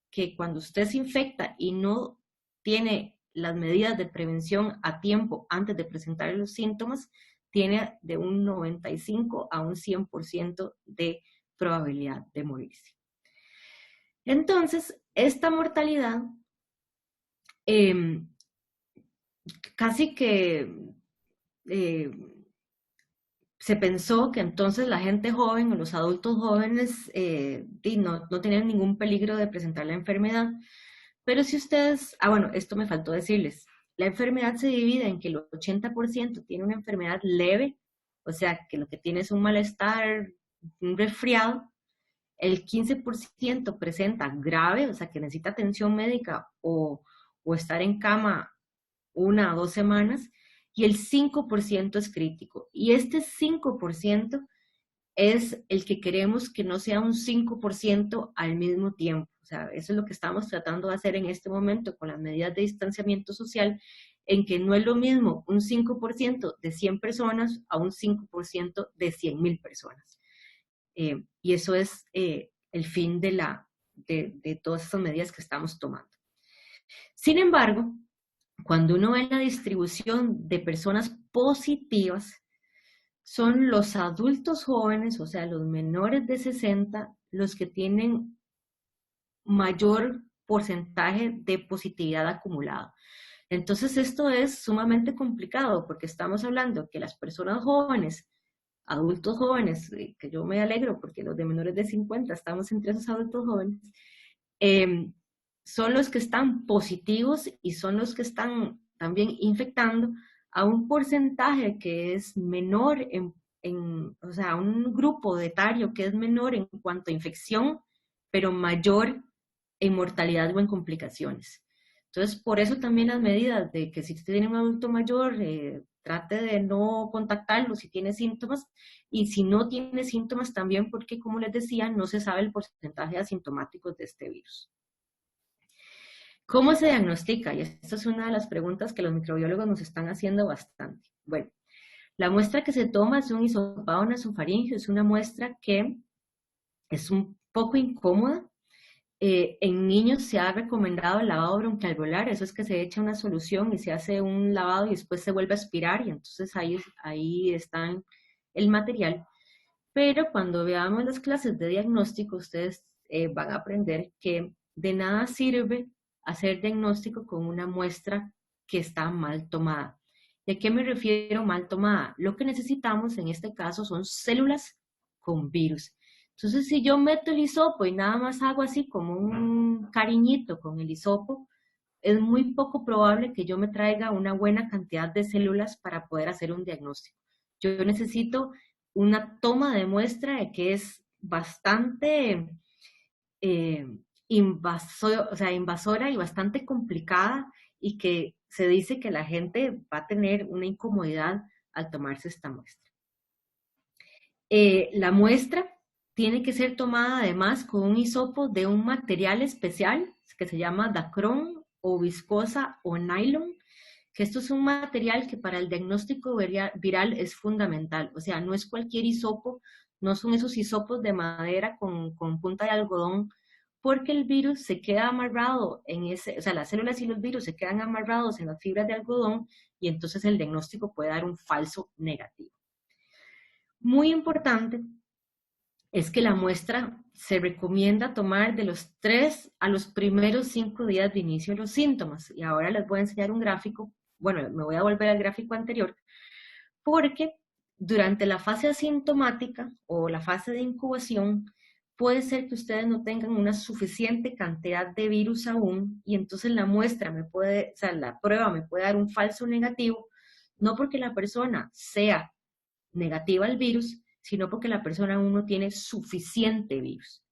Speaker 3: que cuando usted se infecta y no tiene las medidas de prevención a tiempo antes de presentar los síntomas, tiene de un 95 a un 100% de probabilidad de morirse. Entonces, esta mortalidad casi que se pensó que entonces la gente joven o los adultos jóvenes no tenían ningún peligro de presentar la enfermedad. Pero si ustedes, bueno, esto me faltó decirles, la enfermedad se divide en que el 80% tiene una enfermedad leve, o sea, que lo que tiene es un malestar, un resfriado, el 15% presenta grave, o sea, que necesita atención médica o estar en cama 1 o 2 semanas, y el 5% es crítico. Y este 5% es el que queremos que no sea un 5% al mismo tiempo. O sea, eso es lo que estamos tratando de hacer en este momento con las medidas de distanciamiento social, en que no es lo mismo un 5% de 100 personas a un 5% de 100,000 personas. Y eso es el fin de todas estas medidas que estamos tomando. Sin embargo, cuando uno ve la distribución de personas positivas, son los adultos jóvenes, o sea, los menores de 60, los que tienen mayor porcentaje de positividad acumulada. Entonces, esto es sumamente complicado porque estamos hablando que las personas jóvenes, adultos jóvenes, que yo me alegro porque los de menores de 50 estamos entre esos adultos jóvenes, son los que están positivos y son los que están también infectando a un porcentaje que es menor o sea, un grupo etario que es menor en cuanto a infección, pero mayor en mortalidad o en complicaciones. Entonces, por eso también las medidas de que si usted tiene un adulto mayor, trate de no contactarlo si tiene síntomas, y si no tiene síntomas también porque, como les decía, no se sabe el porcentaje de asintomáticos de este virus. ¿Cómo se diagnostica? Y esta es una de las preguntas que los microbiólogos nos están haciendo bastante. Bueno, la muestra que se toma es un hisopado nasofaríngeo, es una muestra que es un poco incómoda. En niños se ha recomendado el lavado bronquialveolar, eso es que se echa una solución y se hace un lavado y después se vuelve a aspirar, y entonces ahí está el material. Pero cuando veamos las clases de diagnóstico, ustedes van a aprender que de nada sirve hacer diagnóstico con una muestra que está mal tomada. ¿Y a qué me refiero mal tomada? Lo que necesitamos en este caso son células con virus. Entonces, si yo meto el hisopo y nada más hago así como un cariñito con el hisopo, es muy poco probable que yo me traiga una buena cantidad de células para poder hacer un diagnóstico. Yo necesito una toma de muestra que es bastante invasora y bastante complicada, y que se dice que la gente va a tener una incomodidad al tomarse esta muestra. La muestra tiene que ser tomada además con un hisopo de un material especial que se llama dacrón o viscosa o nylon, que esto es un material que para el diagnóstico viral es fundamental. O sea, no es cualquier hisopo, no son esos hisopos de madera con punta de algodón, porque el virus se queda amarrado en ese, o sea, las células y los virus se quedan amarrados en las fibras de algodón, y entonces el diagnóstico puede dar un falso negativo. Muy importante es que la muestra se recomienda tomar de los 3 a los primeros 5 días de inicio de los síntomas. Y ahora les voy a enseñar un gráfico. Bueno, me voy a volver al gráfico anterior, porque durante la fase asintomática o la fase de incubación, puede ser que ustedes no tengan una suficiente cantidad de virus aún, y entonces la muestra la prueba me puede dar un falso negativo, no porque la persona sea negativa al virus, sino porque la persona aún no tiene suficiente virus.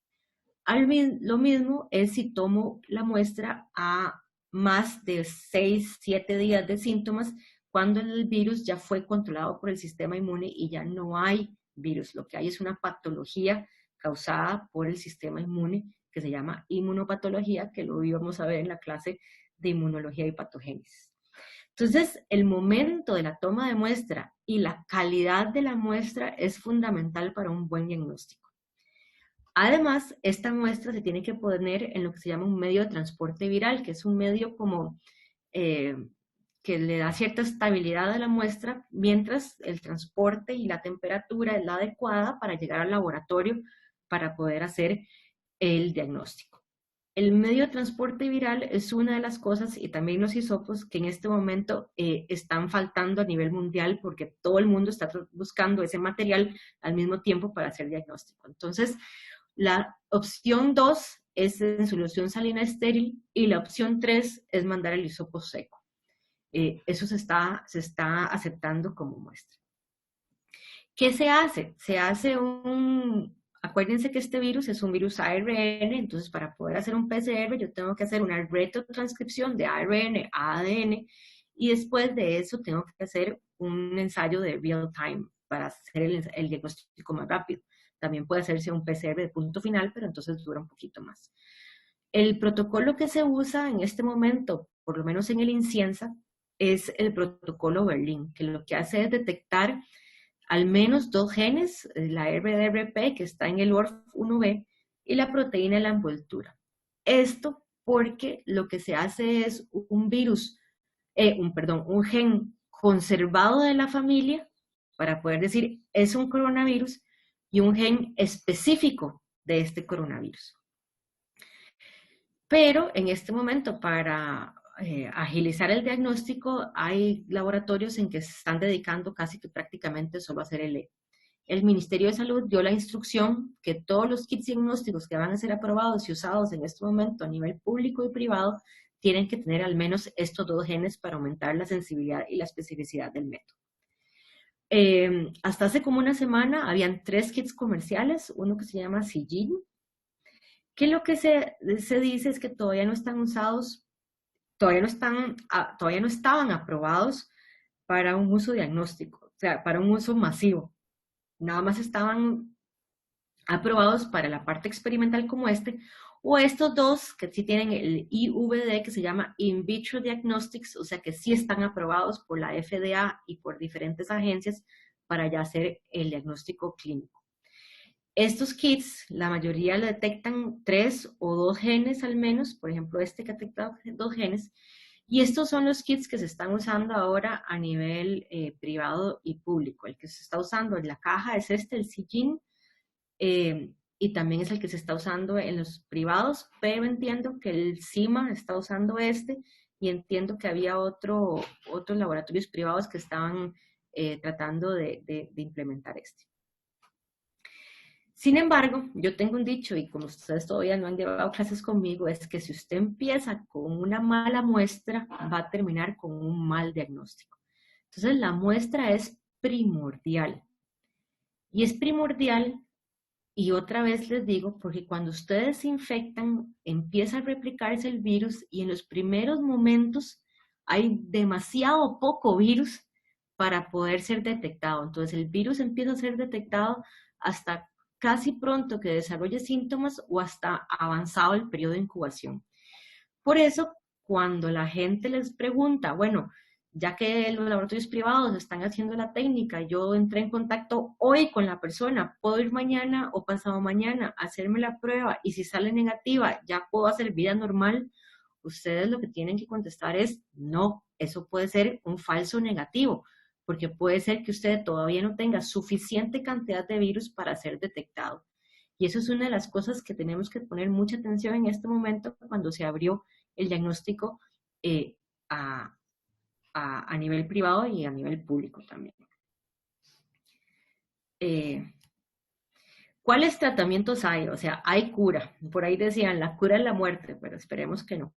Speaker 3: Lo mismo es si tomo la muestra a más de 6, 7 días de síntomas, cuando el virus ya fue controlado por el sistema inmune y ya no hay virus. Lo que hay es una patología causada por el sistema inmune que se llama inmunopatología, que lo íbamos a ver en la clase de inmunología y patogénesis. Entonces, el momento de la toma de muestra y la calidad de la muestra es fundamental para un buen diagnóstico. Además, esta muestra se tiene que poner en lo que se llama un medio de transporte viral, que es un medio como que le da cierta estabilidad a la muestra, mientras el transporte y la temperatura es la adecuada para llegar al laboratorio para poder hacer el diagnóstico. El medio de transporte viral es una de las cosas, y también los hisopos, que en este momento están faltando a nivel mundial, porque todo el mundo está buscando ese material al mismo tiempo para hacer diagnóstico. Entonces, la opción 2 es en solución salina estéril, y la opción 3 es mandar el hisopo seco. Eso se está aceptando como muestra. ¿Qué se hace? Se hace acuérdense que este virus es un virus ARN, entonces para poder hacer un PCR yo tengo que hacer una retrotranscripción de ARN a ADN, y después de eso tengo que hacer un ensayo de real time para hacer el diagnóstico más rápido. También puede hacerse un PCR de punto final, pero entonces dura un poquito más. El protocolo que se usa en este momento, por lo menos en el INCIENSA, es el protocolo Berlín, que lo que hace es detectar al menos 2 genes, la RDRP que está en el ORF1B y la proteína en la envoltura. Esto porque lo que se hace es un gen conservado de la familia, para poder decir es un coronavirus, y un gen específico de este coronavirus. Pero en este momento, para agilizar el diagnóstico, hay laboratorios en que se están dedicando casi que prácticamente solo a hacer el Ministerio de Salud dio la instrucción que todos los kits diagnósticos que van a ser aprobados y usados en este momento a nivel público y privado tienen que tener al menos estos 2 genes para aumentar la sensibilidad y la especificidad del método. Hasta hace como una semana habían 3 kits comerciales, uno que se llama Sigin, que lo que se dice es que todavía no están usados, todavía no estaban aprobados para un uso diagnóstico, o sea, para un uso masivo. Nada más estaban aprobados para la parte experimental como o estos 2 que sí tienen el IVD, que se llama In Vitro Diagnostics, o sea que sí están aprobados por la FDA y por diferentes agencias para ya hacer el diagnóstico clínico. Estos kits, la mayoría le detectan 3 o 2 genes al menos, por ejemplo este que ha detectado 2 genes, y estos son los kits que se están usando ahora a nivel privado y público. El que se está usando en la caja es el Sigin, y también es el que se está usando en los privados, pero entiendo que el CIMA está usando y entiendo que había otros laboratorios privados que estaban tratando de implementar Sin embargo, yo tengo un dicho, y como ustedes todavía no han llevado clases conmigo, es que si usted empieza con una mala muestra, va a terminar con un mal diagnóstico. Entonces, la muestra es primordial. Y es primordial, y otra vez les digo, porque cuando ustedes se infectan, empieza a replicarse el virus y en los primeros momentos hay demasiado poco virus para poder ser detectado. Entonces el virus empieza a ser detectado hasta casi pronto que desarrolle síntomas o hasta avanzado el periodo de incubación. Por eso, cuando la gente les pregunta, bueno, ya que los laboratorios privados están haciendo la técnica, yo entré en contacto hoy con la persona, puedo ir mañana o pasado mañana a hacerme la prueba y si sale negativa, ya puedo hacer vida normal. Ustedes lo que tienen que contestar es no, eso puede ser un falso negativo, porque puede ser que usted todavía no tenga suficiente cantidad de virus para ser detectado. Y eso es una de las cosas que tenemos que poner mucha atención en este momento cuando se abrió el diagnóstico eh, a, a nivel privado y a nivel público también. ¿Cuáles tratamientos hay? O sea, hay cura. Por ahí decían, la cura es la muerte, pero esperemos que no.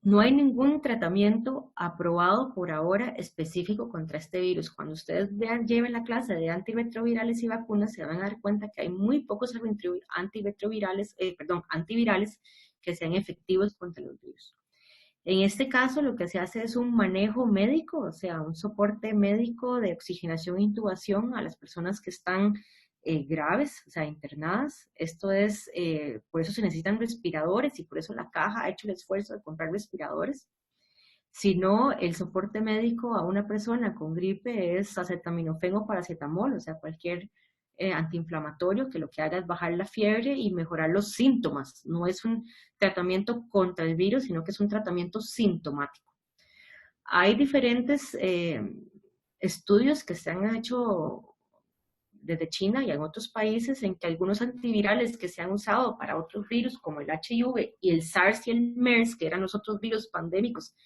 Speaker 3: No hay ningún tratamiento aprobado por ahora específico contra este virus. Cuando ustedes vean, lleven la clase de antirretrovirales y vacunas, se van a dar cuenta que hay muy pocos antivirales que sean efectivos contra los virus. En este caso, lo que se hace es un manejo médico, o sea, un soporte médico de oxigenación e intubación a las personas que están graves, o sea, internadas. Esto es, por eso se necesitan respiradores y por eso la caja ha hecho el esfuerzo de comprar respiradores. Si no, el soporte médico a una persona con gripe es acetaminofén o paracetamol, o sea, cualquier antiinflamatorio que lo que haga es bajar la fiebre y mejorar los síntomas. No es un tratamiento contra el virus, sino que es un tratamiento sintomático. Hay diferentes estudios que se han hecho desde China y en otros países en que algunos antivirales que se han usado para otros virus como el HIV y el SARS y el MERS, que eran los otros virus pandémicos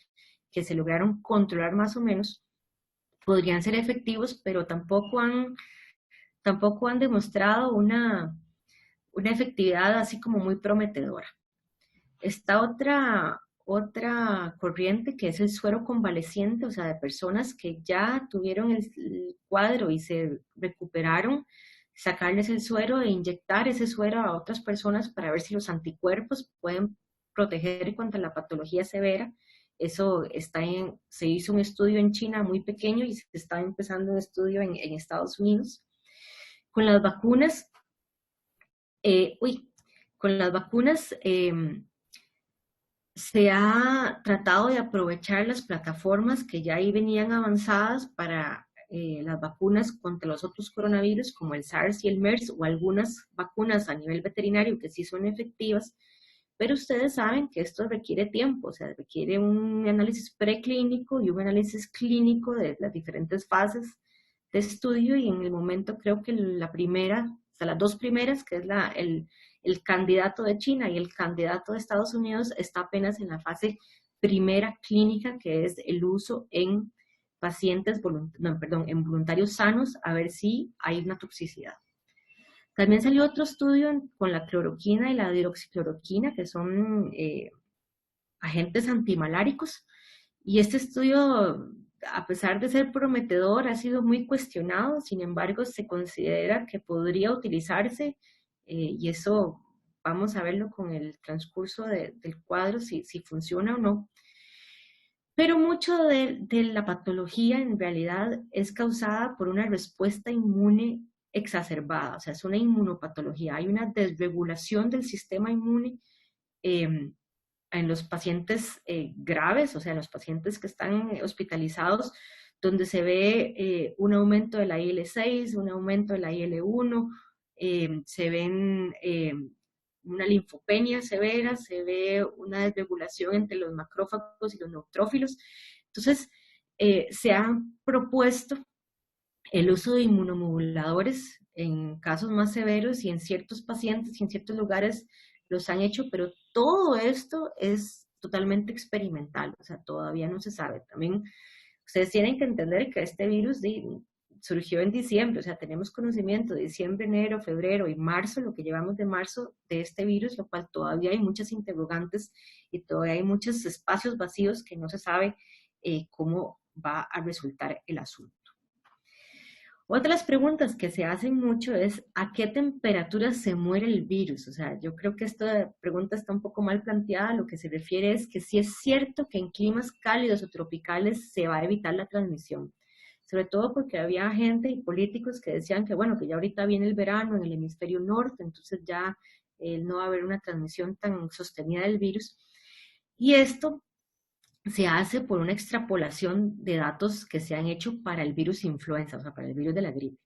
Speaker 3: que se lograron controlar más o menos, podrían ser efectivos, pero tampoco han demostrado una efectividad así como muy prometedora. Está otra corriente que es el suero convaleciente, o sea, de personas que ya tuvieron el cuadro y se recuperaron, sacarles el suero e inyectar ese suero a otras personas para ver si los anticuerpos pueden proteger contra la patología severa. Eso se hizo un estudio en China muy pequeño y se está empezando un estudio en Estados Unidos. Con las vacunas, con las vacunas se ha tratado de aprovechar las plataformas que ya ahí venían avanzadas para las vacunas contra los otros coronavirus, como el SARS y el MERS, o algunas vacunas a nivel veterinario que sí son efectivas, pero ustedes saben que esto requiere tiempo, o sea, requiere un análisis preclínico y un análisis clínico de las diferentes fases de estudio, y en el momento creo que la primera, o sea, las dos primeras, que es el candidato de China y el candidato de Estados Unidos, está apenas en la fase primera clínica, que es el uso en pacientes, en voluntarios sanos, a ver si hay una toxicidad. También salió otro estudio con la cloroquina y la hidroxicloroquina, que son agentes antimaláricos, y este estudio, a pesar de ser prometedor, ha sido muy cuestionado. Sin embargo, se considera que podría utilizarse y eso vamos a verlo con el transcurso del cuadro, si funciona o no. Pero mucho de la patología en realidad es causada por una respuesta inmune exacerbada, o sea, es una inmunopatología, hay una desregulación del sistema inmune en los pacientes graves, o sea, en los pacientes que están hospitalizados, donde se ve un aumento de la IL-6, un aumento de la IL-1, se ven una linfopenia severa, se ve una desregulación entre los macrófagos y los neutrófilos. Entonces, se ha propuesto el uso de inmunomoduladores en casos más severos y en ciertos pacientes y en ciertos lugares los han hecho, pero todo esto es totalmente experimental, o sea, todavía no se sabe. También ustedes tienen que entender que este virus surgió en diciembre, o sea, tenemos conocimiento de diciembre, enero, febrero y marzo, lo que llevamos de marzo de este virus, lo cual todavía hay muchas interrogantes y todavía hay muchos espacios vacíos que no se sabe cómo va a resultar el asunto. Otra de las preguntas que se hacen mucho es ¿a qué temperatura se muere el virus? O sea, yo creo que esta pregunta está un poco mal planteada. Lo que se refiere es que sí es cierto que en climas cálidos o tropicales se va a evitar la transmisión. Sobre todo porque había gente y políticos que decían que, bueno, que ya ahorita viene el verano en el hemisferio norte, entonces ya no va a haber una transmisión tan sostenida del virus. Y esto se hace por una extrapolación de datos que se han hecho para el virus influenza, o sea, para el virus de la gripe.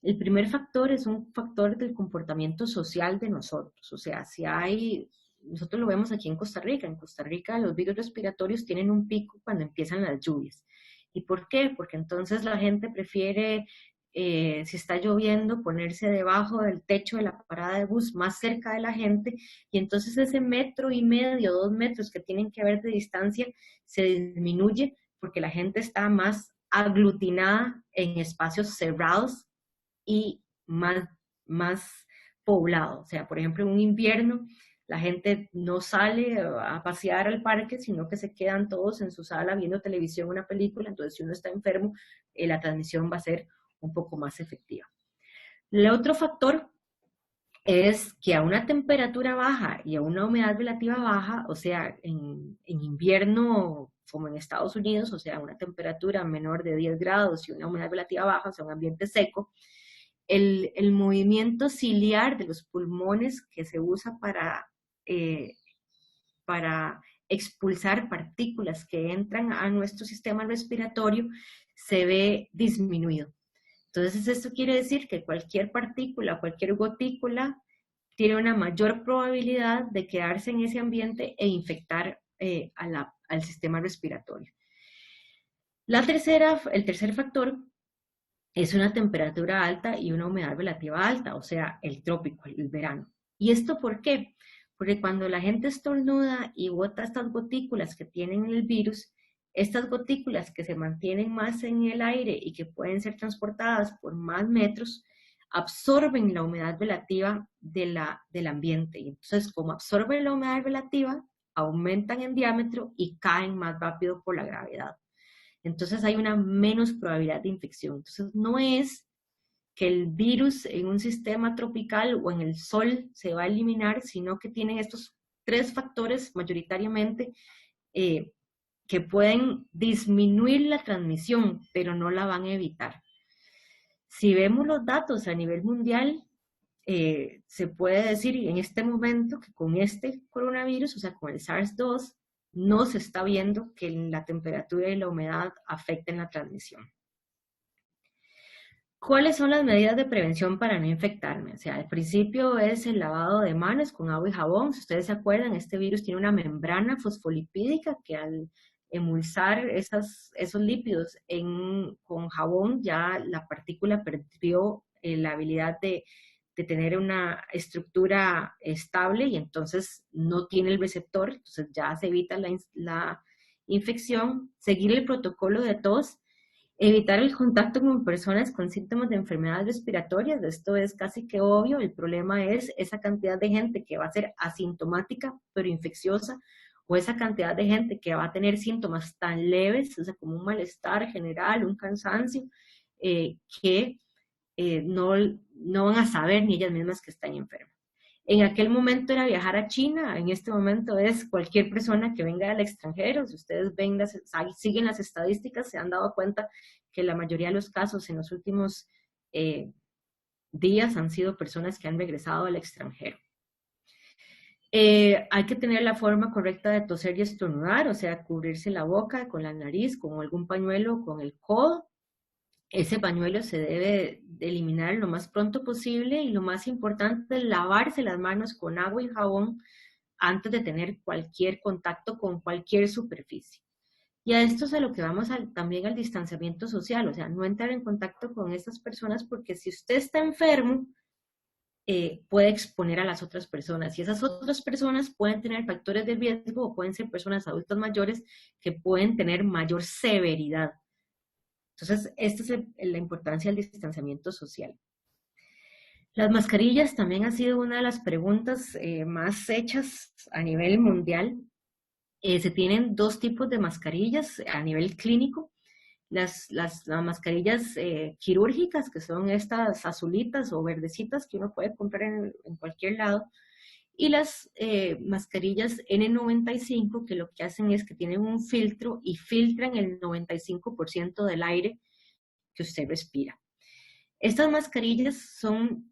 Speaker 3: El primer factor es un factor del comportamiento social de nosotros, o sea, si hay, nosotros lo vemos aquí en Costa Rica los virus respiratorios tienen un pico cuando empiezan las lluvias. ¿Y por qué? Porque entonces la gente prefiere, si está lloviendo, ponerse debajo del techo de la parada de bus más cerca de la gente y entonces ese 1,5 metros, 2 metros que tienen que haber de distancia se disminuye porque la gente está más aglutinada en espacios cerrados y más poblado. O sea, por ejemplo, en un invierno la gente no sale a pasear al parque, sino que se quedan todos en su sala viendo televisión, una película. Entonces, si uno está enfermo, la transmisión va a ser un poco más efectiva. El otro factor es que a una temperatura baja y a una humedad relativa baja, o sea, en invierno como en Estados Unidos, o sea, una temperatura menor de 10 grados y una humedad relativa baja, o sea, un ambiente seco, el movimiento ciliar de los pulmones que se usa para expulsar partículas que entran a nuestro sistema respiratorio se ve disminuido. Entonces, esto quiere decir que cualquier partícula, cualquier gotícula, tiene una mayor probabilidad de quedarse en ese ambiente e infectar al sistema respiratorio. El tercer factor es una temperatura alta y una humedad relativa alta, o sea, el trópico, el verano. ¿Y esto por qué? Porque cuando la gente estornuda y bota estas gotículas que tienen el virus, estas gotículas que se mantienen más en el aire y que pueden ser transportadas por más metros, absorben la humedad relativa del ambiente. Y entonces, como absorben la humedad relativa, aumentan en diámetro y caen más rápido por la gravedad. Entonces hay una menos probabilidad de infección. Entonces no es que el virus en un sistema tropical o en el sol se va a eliminar, sino que tienen estos 3 factores mayoritariamente que pueden disminuir la transmisión, pero no la van a evitar. Si vemos los datos a nivel mundial, se puede decir en este momento que con este coronavirus, o sea, con el SARS-2, no se está viendo que la temperatura y la humedad afecten la transmisión. ¿Cuáles son las medidas de prevención para no infectarme? O sea, al principio es el lavado de manos con agua y jabón. Si ustedes se acuerdan, este virus tiene una membrana fosfolipídica que al emulsar esos lípidos con jabón, ya la partícula perdió la habilidad de tener una estructura estable y entonces no tiene el receptor, entonces ya se evita la infección. Seguir el protocolo de tos, evitar el contacto con personas con síntomas de enfermedades respiratorias, esto es casi que obvio. El problema es esa cantidad de gente que va a ser asintomática pero infecciosa, o esa cantidad de gente que va a tener síntomas tan leves, o sea, como un malestar general, un cansancio, que no van a saber ni ellas mismas que están enfermas. En aquel momento era viajar a China, en este momento es cualquier persona que venga del extranjero. Si ustedes siguen las estadísticas, se han dado cuenta que la mayoría de los casos en los últimos días han sido personas que han regresado al extranjero. Hay que tener la forma correcta de toser y estornudar, o sea, cubrirse la boca con la nariz, con algún pañuelo, con el codo. Ese pañuelo se debe de eliminar lo más pronto posible y lo más importante es lavarse las manos con agua y jabón antes de tener cualquier contacto con cualquier superficie. Y a esto es a lo que vamos también al distanciamiento social, o sea, no entrar en contacto con estas personas porque si usted está enfermo, puede exponer a las otras personas y esas otras personas pueden tener factores de riesgo o pueden ser personas adultas mayores que pueden tener mayor severidad Entonces, esta es la importancia del distanciamiento social. Las mascarillas también ha sido una de las preguntas más hechas a nivel mundial. Se tienen dos tipos de mascarillas a nivel clínico. Las mascarillas quirúrgicas, que son estas azulitas o verdecitas que uno puede comprar en cualquier lado, y las mascarillas N95, que lo que hacen es que tienen un filtro y filtran el 95% del aire que usted respira. Estas mascarillas son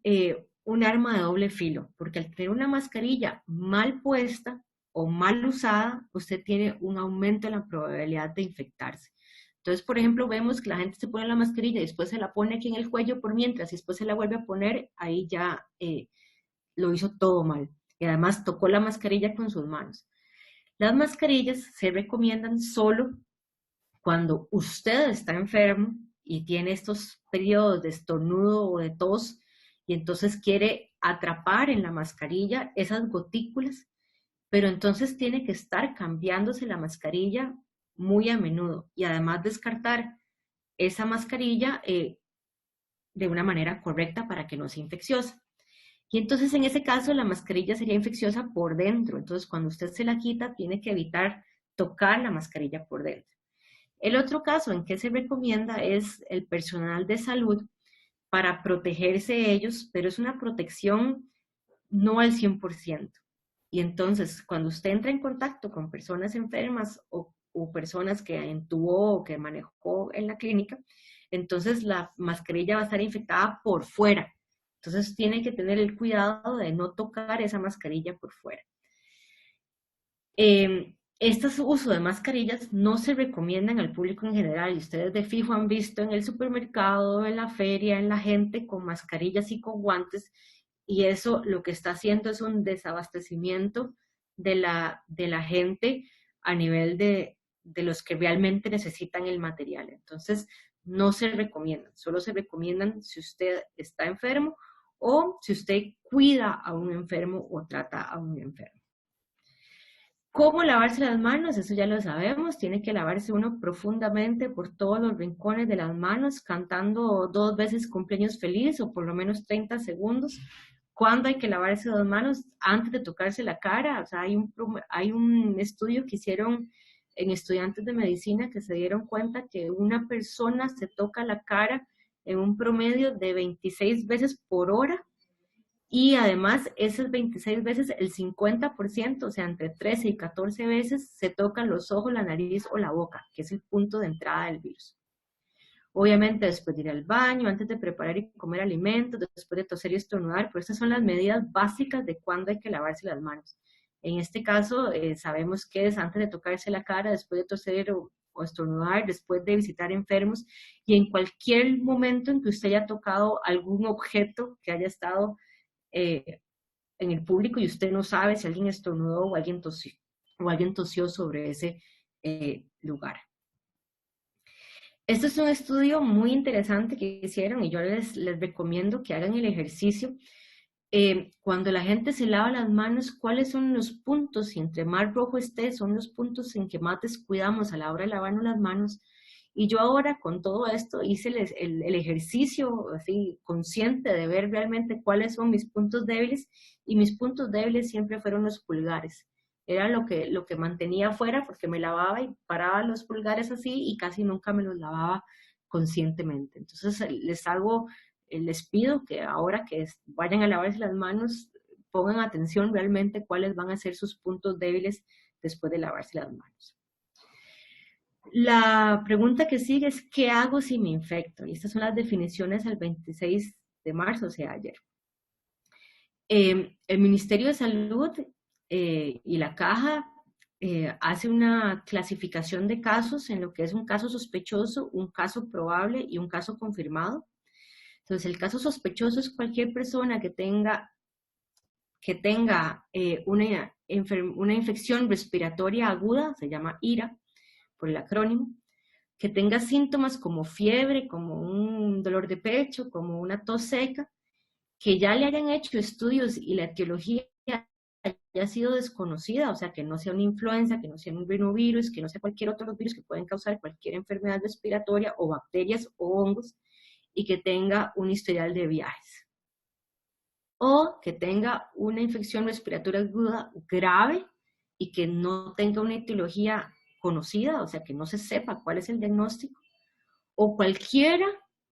Speaker 3: un arma de doble filo, porque al tener una mascarilla mal puesta o mal usada, usted tiene un aumento en la probabilidad de infectarse. Entonces, por ejemplo, vemos que la gente se pone la mascarilla y después se la pone aquí en el cuello por mientras y después se la vuelve a poner, ahí ya lo hizo todo mal. Y además tocó la mascarilla con sus manos. Las mascarillas se recomiendan solo cuando usted está enfermo y tiene estos periodos de estornudo o de tos y entonces quiere atrapar en la mascarilla esas gotículas, pero entonces tiene que estar cambiándose la mascarilla muy a menudo y además descartar esa mascarilla de una manera correcta para que no sea infecciosa. Y entonces en ese caso la mascarilla sería infecciosa por dentro. Entonces cuando usted se la quita tiene que evitar tocar la mascarilla por dentro. El otro caso en que se recomienda es el personal de salud para protegerse ellos, pero es una protección no al 100%. Y entonces cuando usted entra en contacto con personas enfermas o personas que intubó o que manejó en la clínica, entonces la mascarilla va a estar infectada por fuera. Entonces tiene que tener el cuidado de no tocar esa mascarilla por fuera. Este uso de mascarillas no se recomiendan al público en general y ustedes de fijo han visto en el supermercado, en la feria, en la gente con mascarillas y con guantes y eso lo que está haciendo es un desabastecimiento de la gente a nivel de los que realmente necesitan el material. Entonces no se recomiendan, solo se recomiendan si usted está enfermo o si usted cuida a un enfermo o trata a un enfermo. ¿Cómo lavarse las manos? Eso ya lo sabemos, tiene que lavarse uno profundamente por todos los rincones de las manos, cantando 2 veces cumpleaños feliz o por lo menos 30 segundos. ¿Cuándo hay que lavarse las manos? Antes de tocarse la cara. O sea, hay un estudio que hicieron en estudiantes de medicina que se dieron cuenta que una persona se toca la cara en un promedio de 26 veces por hora. Y además, esas 26 veces, el 50%, o sea, entre 13 y 14 veces, se tocan los ojos, la nariz o la boca, que es el punto de entrada del virus. Obviamente, después de ir al baño, antes de preparar y comer alimentos, después de toser y estornudar, pero estas son las medidas básicas de cuándo hay que lavarse las manos. En este caso, sabemos que es antes de tocarse la cara, después de toser o estornudar, después de visitar enfermos, y en cualquier momento en que usted haya tocado algún objeto que haya estado en el público y usted no sabe si alguien estornudó o alguien tosió sobre ese lugar. Este es un estudio muy interesante que hicieron y yo les recomiendo que hagan el ejercicio. Cuando la gente se lava las manos, ¿cuáles son los puntos? Y entre más rojo esté, son los puntos en que más descuidamos a la hora de lavarnos las manos. Y yo ahora con todo esto hice el ejercicio así consciente de ver realmente cuáles son mis puntos débiles y mis puntos débiles siempre fueron los pulgares. Era lo que mantenía afuera porque me lavaba y paraba los pulgares así y casi nunca me los lavaba conscientemente. Entonces les pido que ahora que vayan a lavarse las manos pongan atención realmente cuáles van a ser sus puntos débiles después de lavarse las manos. La pregunta que sigue es, ¿qué hago si me infecto? Y estas son las definiciones el 26 de marzo, o sea, ayer. El Ministerio de Salud y la Caja hace una clasificación de casos en lo que es un caso sospechoso, un caso probable y un caso confirmado. Entonces, el caso sospechoso es cualquier persona que tenga una infección respiratoria aguda, se llama IRA, por el acrónimo, que tenga síntomas como fiebre, como un dolor de pecho, como una tos seca, que ya le hayan hecho estudios y la etiología haya sido desconocida, o sea, que no sea una influenza, que no sea un rinovirus, que no sea cualquier otro de los virus que pueden causar cualquier enfermedad respiratoria o bacterias o hongos, y que tenga un historial de viajes. O que tenga una infección respiratoria aguda grave y que no tenga una etiología conocida, o sea, que no se sepa cuál es el diagnóstico, o cualquiera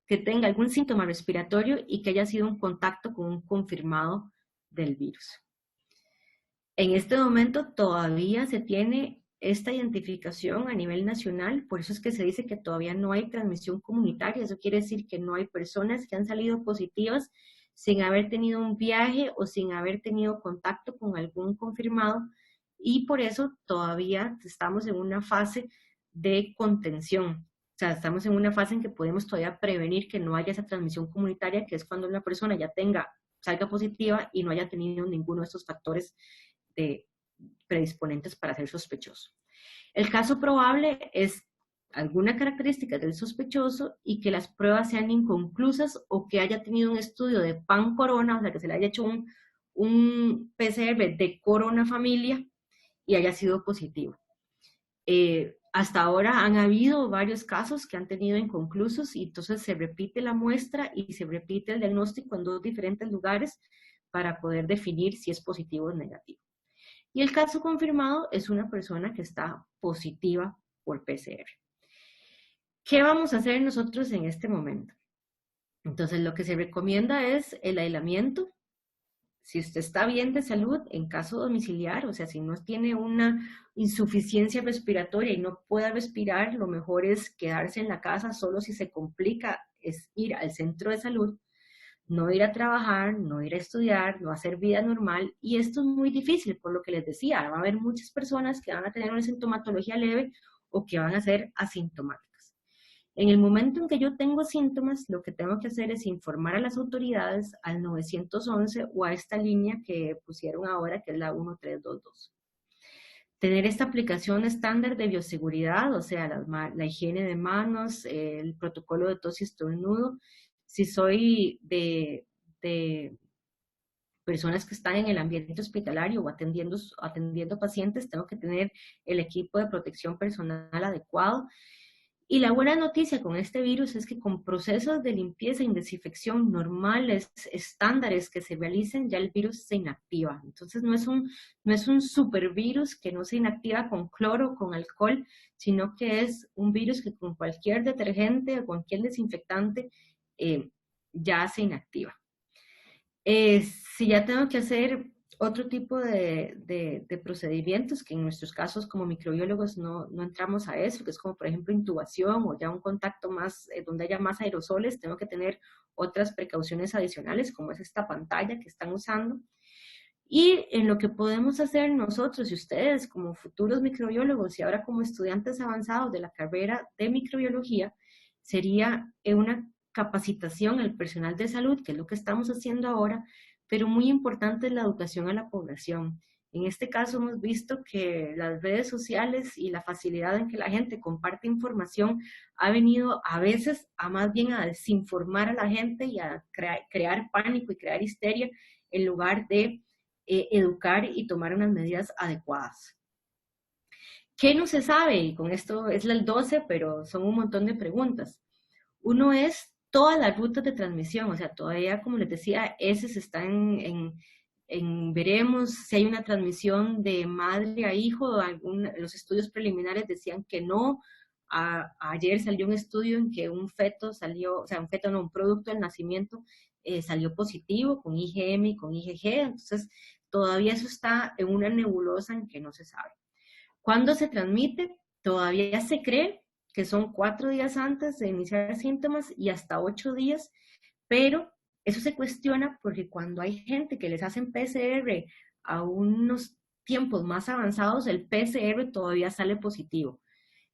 Speaker 3: que tenga algún síntoma respiratorio y que haya sido un contacto con un confirmado del virus. En este momento todavía se tiene esta identificación a nivel nacional, por eso es que se dice que todavía no hay transmisión comunitaria. Eso quiere decir que no hay personas que han salido positivas sin haber tenido un viaje o sin haber tenido contacto con algún confirmado, y por eso todavía estamos en una fase de contención. O sea, estamos en una fase en que podemos todavía prevenir que no haya esa transmisión comunitaria, que es cuando una persona ya salga positiva y no haya tenido ninguno de estos factores de predisponentes para ser sospechoso. El caso probable es alguna característica del sospechoso y que las pruebas sean inconclusas o que haya tenido un estudio de pan-corona, o sea, que se le haya hecho un PCR de corona familia y haya sido positivo. Hasta ahora han habido varios casos que han tenido inconclusos y entonces se repite la muestra y se repite el diagnóstico en 2 diferentes lugares para poder definir si es positivo o negativo. Y el caso confirmado es una persona que está positiva por PCR. ¿Qué vamos a hacer nosotros en este momento? Entonces, lo que se recomienda es el aislamiento. Si usted está bien de salud, en caso domiciliar, o sea, si no tiene una insuficiencia respiratoria y no pueda respirar, lo mejor es quedarse en la casa. Solo si se complica es ir al centro de salud, no ir a trabajar, no ir a estudiar, no hacer vida normal. Y esto es muy difícil, por lo que les decía, va a haber muchas personas que van a tener una sintomatología leve o que van a ser asintomáticas. En el momento en que yo tengo síntomas, lo que tengo que hacer es informar a las autoridades, al 911 o a esta línea que pusieron ahora, que es la 1322. Tener esta aplicación estándar de bioseguridad, o sea, la higiene de manos, el protocolo de tos y estornudo. Si soy de personas que están en el ambiente hospitalario o atendiendo pacientes, tengo que tener el equipo de protección personal adecuado. Y la buena noticia con este virus es que con procesos de limpieza y desinfección normales, estándares que se realicen, ya el virus se inactiva. Entonces no es un supervirus que no se inactiva con cloro, con alcohol, sino que es un virus que con cualquier detergente o cualquier desinfectante ya se inactiva. Si ya tengo que hacer otro tipo de procedimientos, que en nuestros casos como microbiólogos no entramos a eso, que es como por ejemplo intubación o ya un contacto más, donde haya más aerosoles, tengo que tener otras precauciones adicionales, como es esta pantalla que están usando. Y en lo que podemos hacer nosotros y ustedes como futuros microbiólogos y ahora como estudiantes avanzados de la carrera de microbiología, sería una capacitación al personal de salud, que es lo que estamos haciendo ahora, pero muy importante es la educación a la población. En este caso hemos visto que las redes sociales y la facilidad en que la gente comparte información ha venido a veces a más bien a desinformar a la gente y a crear pánico y crear histeria en lugar de educar y tomar unas medidas adecuadas. ¿Qué no se sabe? Y con esto es el 12, pero son un montón de preguntas. Uno es todas las rutas de transmisión, o sea, todavía, como les decía, ese se está veremos si hay una transmisión de madre a hijo. Los estudios preliminares decían que no. Ayer salió un estudio en que un feto salió, o sea, un producto del nacimiento salió positivo con IgM y con IgG, entonces todavía eso está en una nebulosa en que no se sabe. ¿Cuándo se transmite? Todavía se cree que son 4 días antes de iniciar síntomas y hasta 8 días, pero eso se cuestiona porque cuando hay gente que les hacen PCR a unos tiempos más avanzados, el PCR todavía sale positivo.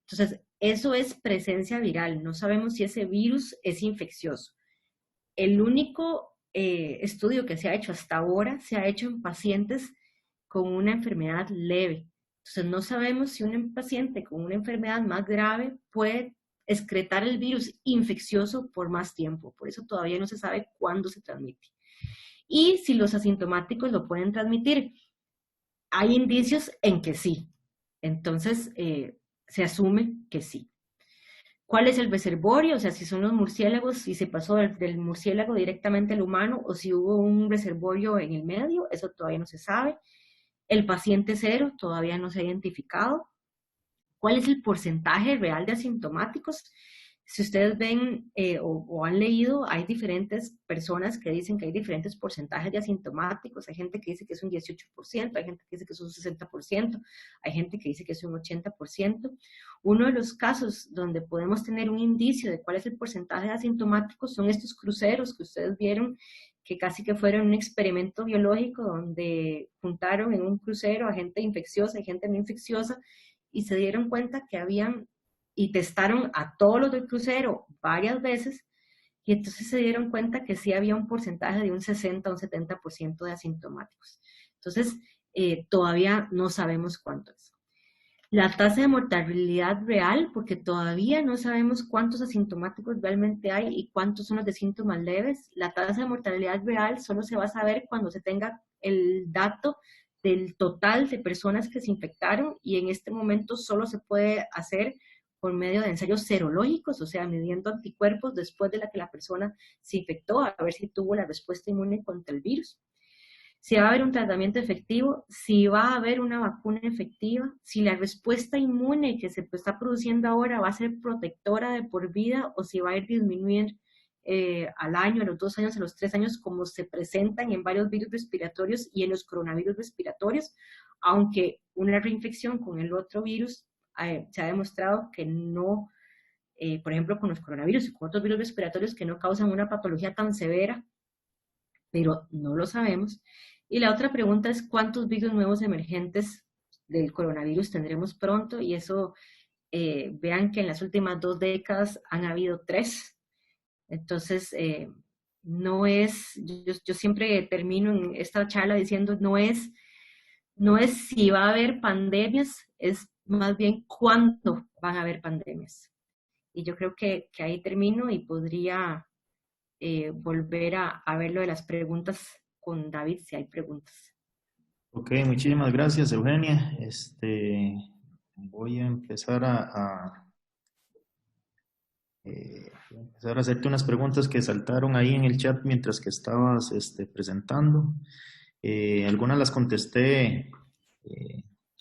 Speaker 3: Entonces, eso es presencia viral, no sabemos si ese virus es infeccioso. El único estudio que se ha hecho hasta ahora se ha hecho en pacientes con una enfermedad leve. Entonces, no sabemos si un paciente con una enfermedad más grave puede excretar el virus infeccioso por más tiempo. Por eso todavía no se sabe cuándo se transmite. Y si los asintomáticos lo pueden transmitir. hay indicios en que sí. Entonces, se asume que sí. ¿Cuál es el reservorio? O sea, si son los murciélagos, si se pasó del murciélago directamente al humano o si hubo un reservorio en el medio, eso todavía no se sabe. El paciente cero todavía no se ha identificado. ¿Cuál es el porcentaje real de asintomáticos? Si ustedes ven o han leído, hay diferentes personas que dicen que hay diferentes porcentajes de asintomáticos. Hay gente que dice que es un 18%, hay gente que dice que es un 60%, hay gente que dice que es un 80%. Uno de los casos donde podemos tener un indicio de cuál es el porcentaje de asintomáticos son estos cruceros que ustedes vieron, que casi que fueron un experimento biológico donde juntaron en un crucero a gente infecciosa y gente no infecciosa, y se dieron cuenta que habían, y testaron a todos los del crucero varias veces, y entonces se dieron cuenta que sí había un porcentaje de un 60 o un 70% de asintomáticos. Entonces, todavía no sabemos cuánto es. La tasa de mortalidad real, porque todavía no sabemos cuántos asintomáticos realmente hay y cuántos son los de síntomas leves. La tasa de mortalidad real solo se va a saber cuando se tenga el dato del total de personas que se infectaron, y en este momento solo se puede hacer por medio de ensayos serológicos, o sea, midiendo anticuerpos después de la que la persona se infectó, a ver si tuvo la respuesta inmune contra el virus. Si va a haber un tratamiento efectivo, si va a haber una vacuna efectiva, si la respuesta inmune que se está produciendo ahora va a ser protectora de por vida o si va a ir disminuyendo al año, a los 2 años, a los 3 años, como se presentan en varios virus respiratorios y en los coronavirus respiratorios, aunque una reinfección con el otro virus se ha demostrado que no, por ejemplo, con los coronavirus y con otros virus respiratorios que no causan una patología tan severa, pero no lo sabemos. Y la otra pregunta es cuántos virus nuevos emergentes del coronavirus tendremos pronto, y eso, vean que en las últimas 2 décadas han habido 3. Entonces, no es, yo siempre termino en esta charla diciendo, no es si va a haber pandemias, es más bien cuándo van a haber pandemias. Y yo creo que ahí termino y podría volver a ver lo de las preguntas con David, si hay preguntas.
Speaker 1: Ok, muchísimas gracias, Eugenia. Voy a empezar empezar a hacerte unas preguntas que saltaron ahí en el chat mientras que estabas presentando. Algunas las contesté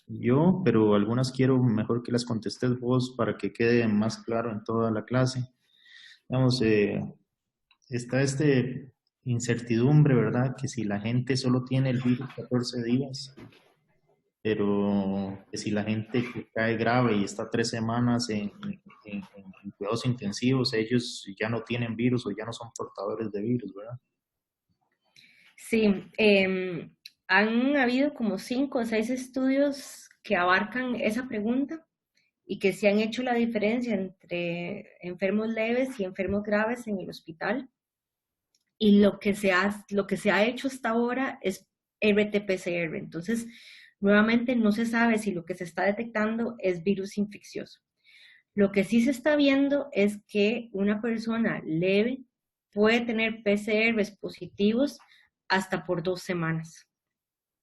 Speaker 1: yo, pero algunas quiero mejor que las contestes vos para que quede más claro en toda la clase. Vamos, está incertidumbre, ¿verdad? Que si la gente solo tiene el virus 14 días, pero que si la gente que cae grave y está 3 semanas en cuidados intensivos, ellos ya no tienen virus o ya no son portadores de virus, ¿verdad?
Speaker 3: Sí, han habido como 5 o 6 estudios que abarcan esa pregunta y que se han hecho la diferencia entre enfermos leves y enfermos graves en el hospital. Y lo que se ha hecho hasta ahora es RT-PCR. Entonces, nuevamente no se sabe si lo que se está detectando es virus infeccioso. Lo que sí se está viendo es que una persona leve puede tener PCRs positivos hasta por 2 semanas.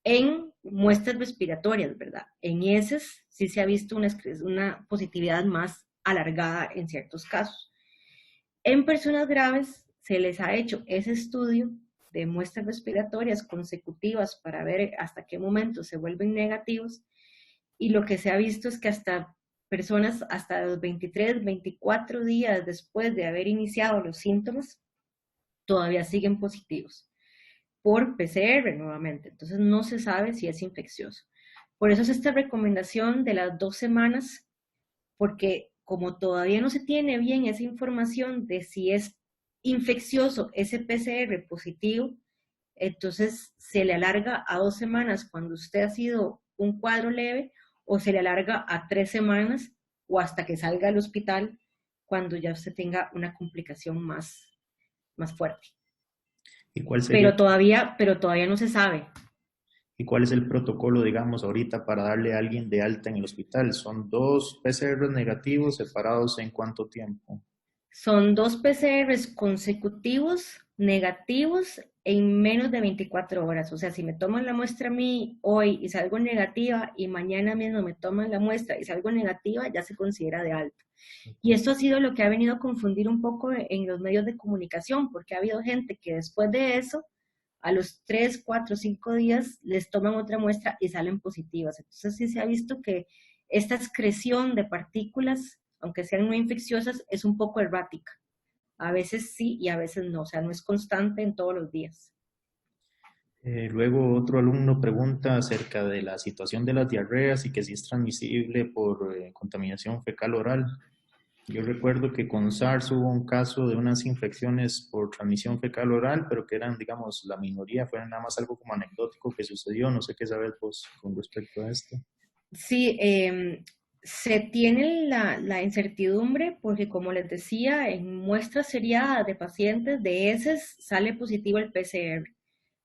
Speaker 3: En muestras respiratorias, ¿verdad? En heces sí se ha visto una positividad más alargada en ciertos casos. En personas graves se les ha hecho ese estudio de muestras respiratorias consecutivas para ver hasta qué momento se vuelven negativos, y lo que se ha visto es que hasta personas hasta los 23, 24 días después de haber iniciado los síntomas todavía siguen positivos por PCR nuevamente. Entonces no se sabe si es infeccioso. Por eso es esta recomendación de las 2 semanas, porque como todavía no se tiene bien esa información de si es infeccioso ese PCR positivo, entonces se le alarga a 2 semanas cuando usted ha sido un cuadro leve, o se le alarga a 3 semanas o hasta que salga al hospital cuando ya usted tenga una complicación más fuerte.
Speaker 1: ¿Y cuál sería?
Speaker 3: Pero todavía no se sabe.
Speaker 1: ¿Y cuál es el protocolo, digamos, ahorita para darle a alguien de alta en el hospital? ¿Son 2 PCR negativos separados en cuánto tiempo?
Speaker 3: Son 2 PCRs consecutivos negativos en menos de 24 horas. O sea, si me toman la muestra a mí hoy y salgo negativa y mañana mismo me toman la muestra y salgo negativa, ya se considera de alta. Y esto ha sido lo que ha venido a confundir un poco en los medios de comunicación, porque ha habido gente que después de eso, a los 3, 4, 5 días, les toman otra muestra y salen positivas. Entonces sí se ha visto que esta excreción de partículas, aunque sean no infecciosas, es un poco errática. A veces sí y a veces no, o sea, no es constante en todos los días.
Speaker 1: Luego otro alumno pregunta acerca de la situación de las diarreas y que si es transmisible por contaminación fecal oral. Yo recuerdo que con SARS hubo un caso de unas infecciones por transmisión fecal oral, pero que eran, digamos, la minoría, fue nada más algo como anecdótico que sucedió. No sé qué sabes vos con respecto a esto.
Speaker 3: Sí, se tiene la incertidumbre porque, como les decía, en muestras seriadas de pacientes de heces sale positivo el PCR,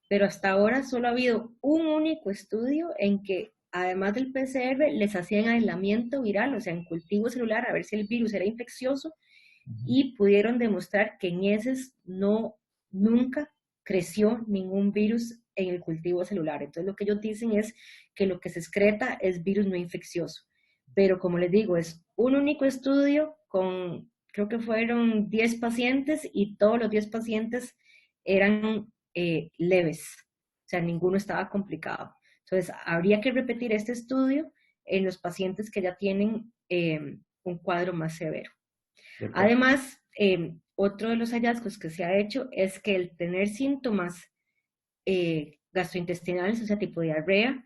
Speaker 3: pero hasta ahora solo ha habido un único estudio en que, además del PCR, les hacían aislamiento viral, o sea, en cultivo celular, a ver si el virus era infeccioso, y pudieron demostrar que en heces nunca creció ningún virus en el cultivo celular. Entonces lo que ellos dicen es que lo que se excreta es virus no infeccioso. Pero como les digo, es un único estudio con, creo que fueron 10 pacientes y todos los 10 pacientes eran leves, o sea, ninguno estaba complicado. Entonces, habría que repetir este estudio en los pacientes que ya tienen un cuadro más severo. Además, otro de los hallazgos que se ha hecho es que el tener síntomas gastrointestinales, o sea, tipo diarrea,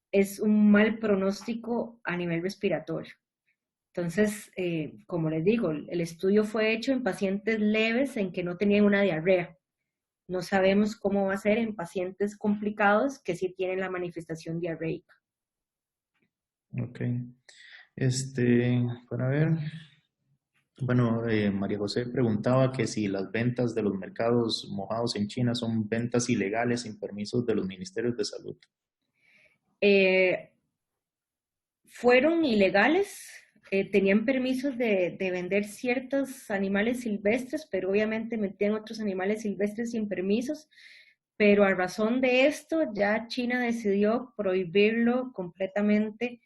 Speaker 3: es un mal pronóstico a nivel respiratorio. Entonces, como les digo, el estudio fue hecho en pacientes leves en que no tenían una diarrea. No sabemos cómo va a ser en pacientes complicados que sí tienen la manifestación diarreica.
Speaker 1: Ok. Para ver. Bueno, María José preguntaba que si las ventas de los mercados mojados en China son ventas ilegales sin permisos de los ministerios de salud.
Speaker 3: Eh, Fueron ilegales, tenían permisos de vender ciertos animales silvestres, pero obviamente metían otros animales silvestres sin permisos, pero a razón de esto ya China decidió prohibirlo completamente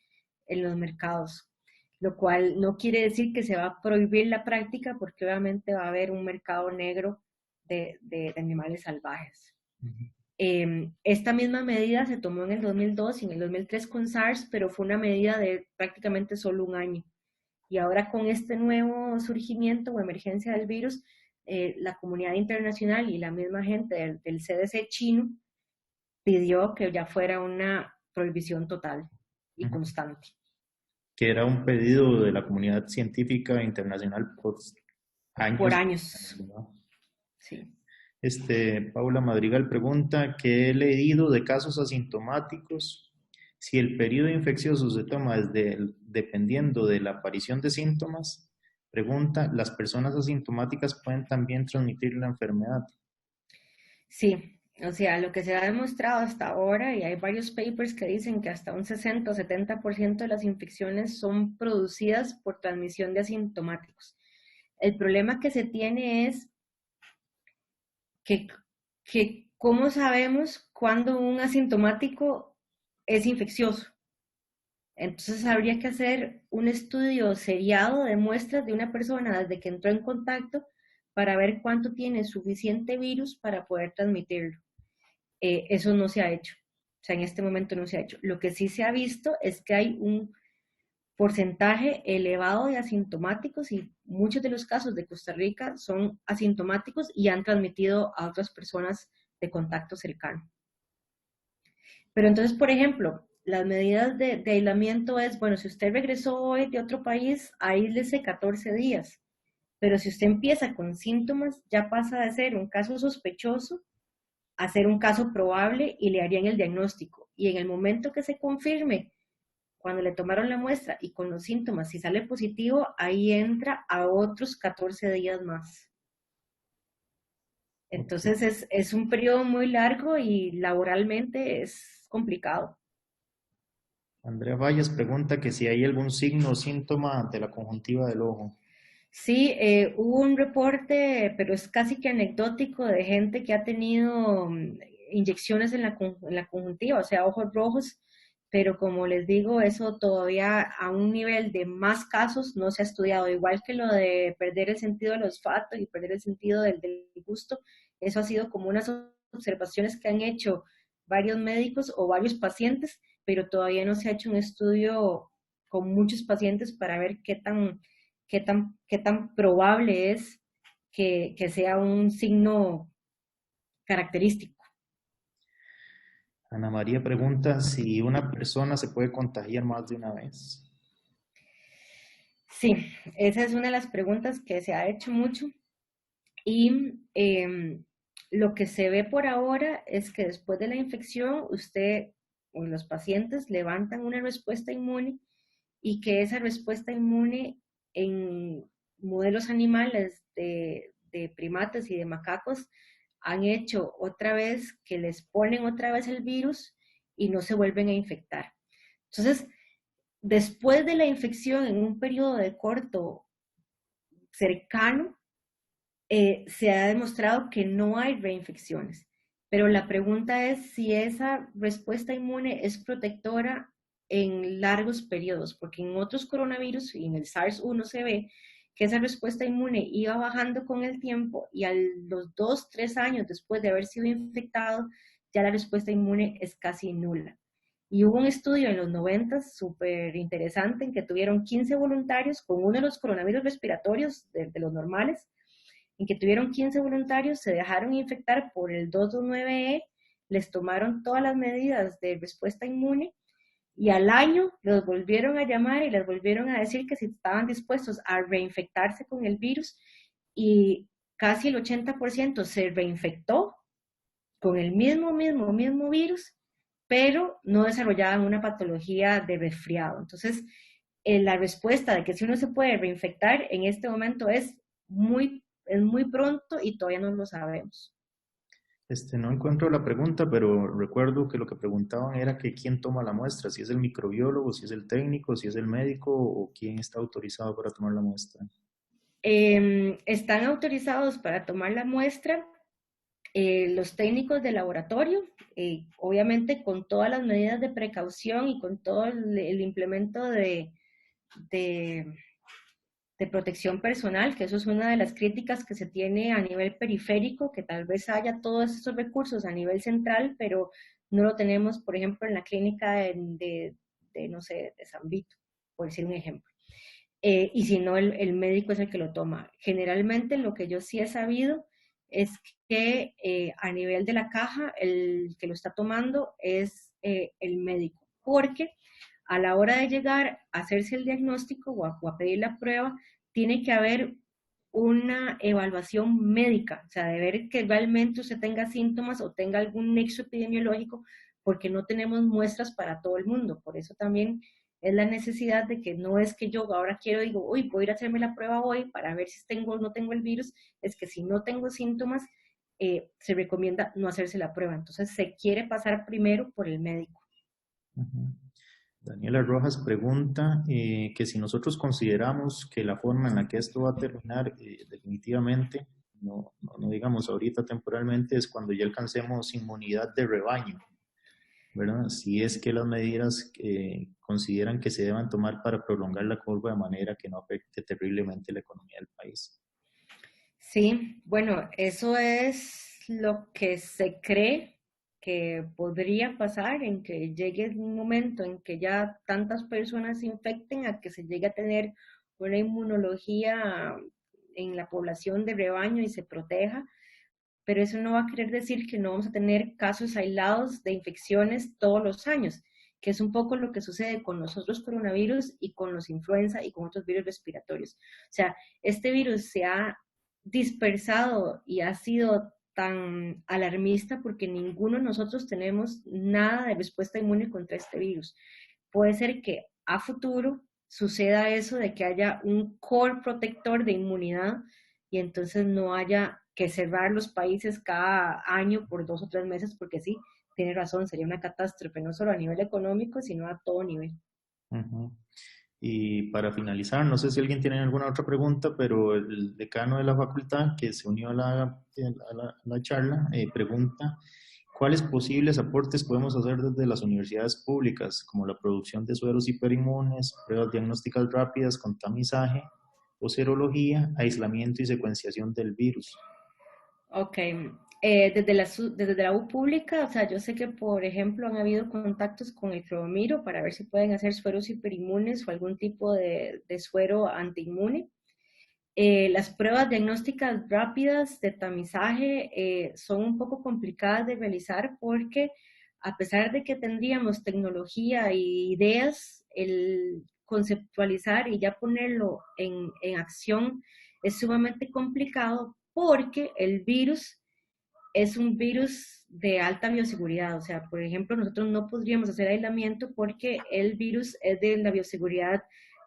Speaker 3: en los mercados, lo cual no quiere decir que se va a prohibir la práctica porque obviamente va a haber un mercado negro de animales salvajes. Esta misma medida se tomó en el 2002 y en el 2003 con SARS, pero fue una medida de prácticamente solo un año. Y ahora con este nuevo surgimiento o emergencia del virus, la comunidad internacional y la misma gente del CDC chino pidió que ya fuera una prohibición total y constante.
Speaker 1: Que era un pedido de la comunidad científica internacional por años.
Speaker 3: Por años. Sí.
Speaker 1: Paula Madrigal pregunta que he leído de casos asintomáticos. Si el periodo infeccioso se toma dependiendo de la aparición de síntomas, pregunta, ¿las personas asintomáticas pueden también transmitir la enfermedad?
Speaker 3: Sí, o sea, lo que se ha demostrado hasta ahora, y hay varios papers que dicen que hasta un 60 o 70% de las infecciones son producidas por transmisión de asintomáticos. El problema que se tiene es que, ¿cómo sabemos cuándo un asintomático es infeccioso? Entonces habría que hacer un estudio seriado de muestras de una persona desde que entró en contacto para ver cuánto tiene suficiente virus para poder transmitirlo. Eso no se ha hecho. O sea, en este momento no se ha hecho. Lo que sí se ha visto es que hay un porcentaje elevado de asintomáticos y muchos de los casos de Costa Rica son asintomáticos y han transmitido a otras personas de contacto cercano. Pero entonces, por ejemplo, las medidas de aislamiento es, bueno, si usted regresó hoy de otro país, aíslese 14 días. Pero si usted empieza con síntomas, ya pasa de ser un caso sospechoso a ser un caso probable y le harían el diagnóstico. Y en el momento que se confirme, cuando le tomaron la muestra y con los síntomas, si sale positivo, ahí entra a otros 14 días más. Entonces es un periodo muy largo y laboralmente es complicado.
Speaker 1: Andrea Valles pregunta que si hay algún signo o síntoma de la conjuntiva del ojo.
Speaker 3: Sí, hubo un reporte, pero es casi que anecdótico, de gente que ha tenido inyecciones en en la conjuntiva, o sea, ojos rojos, pero como les digo, eso todavía a un nivel de más casos no se ha estudiado, igual que lo de perder el sentido del olfato y perder el sentido del gusto, eso ha sido como unas observaciones que han hecho varios médicos o varios pacientes, pero todavía no se ha hecho un estudio con muchos pacientes para ver qué tan probable es que sea un signo característico.
Speaker 1: Ana María pregunta si una persona se puede contagiar más de una vez.
Speaker 3: Sí, esa es una de las preguntas que se ha hecho mucho y lo que se ve por ahora es que después de la infección usted o los pacientes levantan una respuesta inmune y que esa respuesta inmune en modelos animales de primates y de macacos han hecho otra vez que les ponen otra vez el virus y no se vuelven a infectar. Entonces, después de la infección en un periodo de corto cercano, se ha demostrado que no hay reinfecciones. Pero la pregunta es si esa respuesta inmune es protectora en largos periodos, porque en otros coronavirus y en el SARS-1 se ve que esa respuesta inmune iba bajando con el tiempo y a los 2, 3 años después de haber sido infectado, ya la respuesta inmune es casi nula. Y hubo un estudio en los 90 súper interesante en que tuvieron 15 voluntarios con uno de los coronavirus respiratorios de los normales en que tuvieron 15 voluntarios, se dejaron infectar por el 229E, les tomaron todas las medidas de respuesta inmune y al año los volvieron a llamar y les volvieron a decir que si estaban dispuestos a reinfectarse con el virus y casi el 80% se reinfectó con el mismo virus, pero no desarrollaban una patología de resfriado. Entonces, la respuesta de que si uno se puede reinfectar en este momento es muy pronto y todavía no lo sabemos.
Speaker 1: No encuentro la pregunta, pero recuerdo que lo que preguntaban era que quién toma la muestra, si es el microbiólogo, si es el técnico, si es el médico o quién está autorizado para tomar la muestra.
Speaker 3: Están autorizados para tomar la muestra los técnicos de laboratorio, obviamente con todas las medidas de precaución y con todo el implemento de, de protección personal, que eso es una de las críticas que se tiene a nivel periférico, que tal vez haya todos esos recursos a nivel central, pero no lo tenemos, por ejemplo, en la clínica no sé, de San Vito, por decir un ejemplo. Y si no, el médico es el que lo toma. Generalmente lo que yo sí he sabido es que a nivel de la caja, el que lo está tomando es el médico, porque a la hora de llegar a hacerse el diagnóstico o a pedir la prueba, tiene que haber una evaluación médica, o sea, de ver que realmente usted tenga síntomas o tenga algún nexo epidemiológico, porque no tenemos muestras para todo el mundo. Por eso también es la necesidad de que no es que yo ahora digo, uy, voy a ir a hacerme la prueba hoy para ver si tengo o no tengo el virus, es que si no tengo síntomas, se recomienda no hacerse la prueba. Entonces se quiere pasar primero por el médico.
Speaker 1: Ujú. Daniela Rojas pregunta que si nosotros consideramos que la forma en la que esto va a terminar definitivamente, no digamos ahorita temporalmente, es cuando ya alcancemos inmunidad de rebaño, ¿verdad? Si es que las medidas consideran que se deban tomar para prolongar la curva de manera que no afecte terriblemente la economía del país.
Speaker 3: Sí, bueno, eso es lo que se cree que podría pasar en que llegue un momento en que ya tantas personas se infecten a que se llegue a tener una inmunología en la población de rebaño y se proteja, pero eso no va a querer decir que no vamos a tener casos aislados de infecciones todos los años, que es un poco lo que sucede con los otros coronavirus y con los influenza y con otros virus respiratorios. O sea, este virus se ha dispersado y ha sido tan alarmista porque ninguno de nosotros tenemos nada de respuesta inmune contra este virus. Puede ser que a futuro suceda eso de que haya un core protector de inmunidad y entonces no haya que cerrar los países cada año por 2 o 3 meses, porque sí, tiene razón, sería una catástrofe, no solo a nivel económico, sino a todo nivel.
Speaker 1: Ujú. Y para finalizar, no sé si alguien tiene alguna otra pregunta, pero el decano de la facultad que se unió a la charla pregunta, ¿cuáles posibles aportes podemos hacer desde las universidades públicas, como la producción de sueros hiperinmunes, pruebas diagnósticas rápidas con tamizaje o serología, aislamiento y secuenciación del virus?
Speaker 3: Ok, desde la U pública, o sea, yo sé que, por ejemplo, han habido contactos con el Clomiro para ver si pueden hacer sueros hiperinmunes o algún tipo de suero antiinmune. Las pruebas diagnósticas rápidas de tamizaje son un poco complicadas de realizar porque a pesar de que tendríamos tecnología y ideas, el conceptualizar y ya ponerlo en acción es sumamente complicado porque el virus es un virus de alta bioseguridad. O sea, por ejemplo, nosotros no podríamos hacer aislamiento porque el virus es de la bioseguridad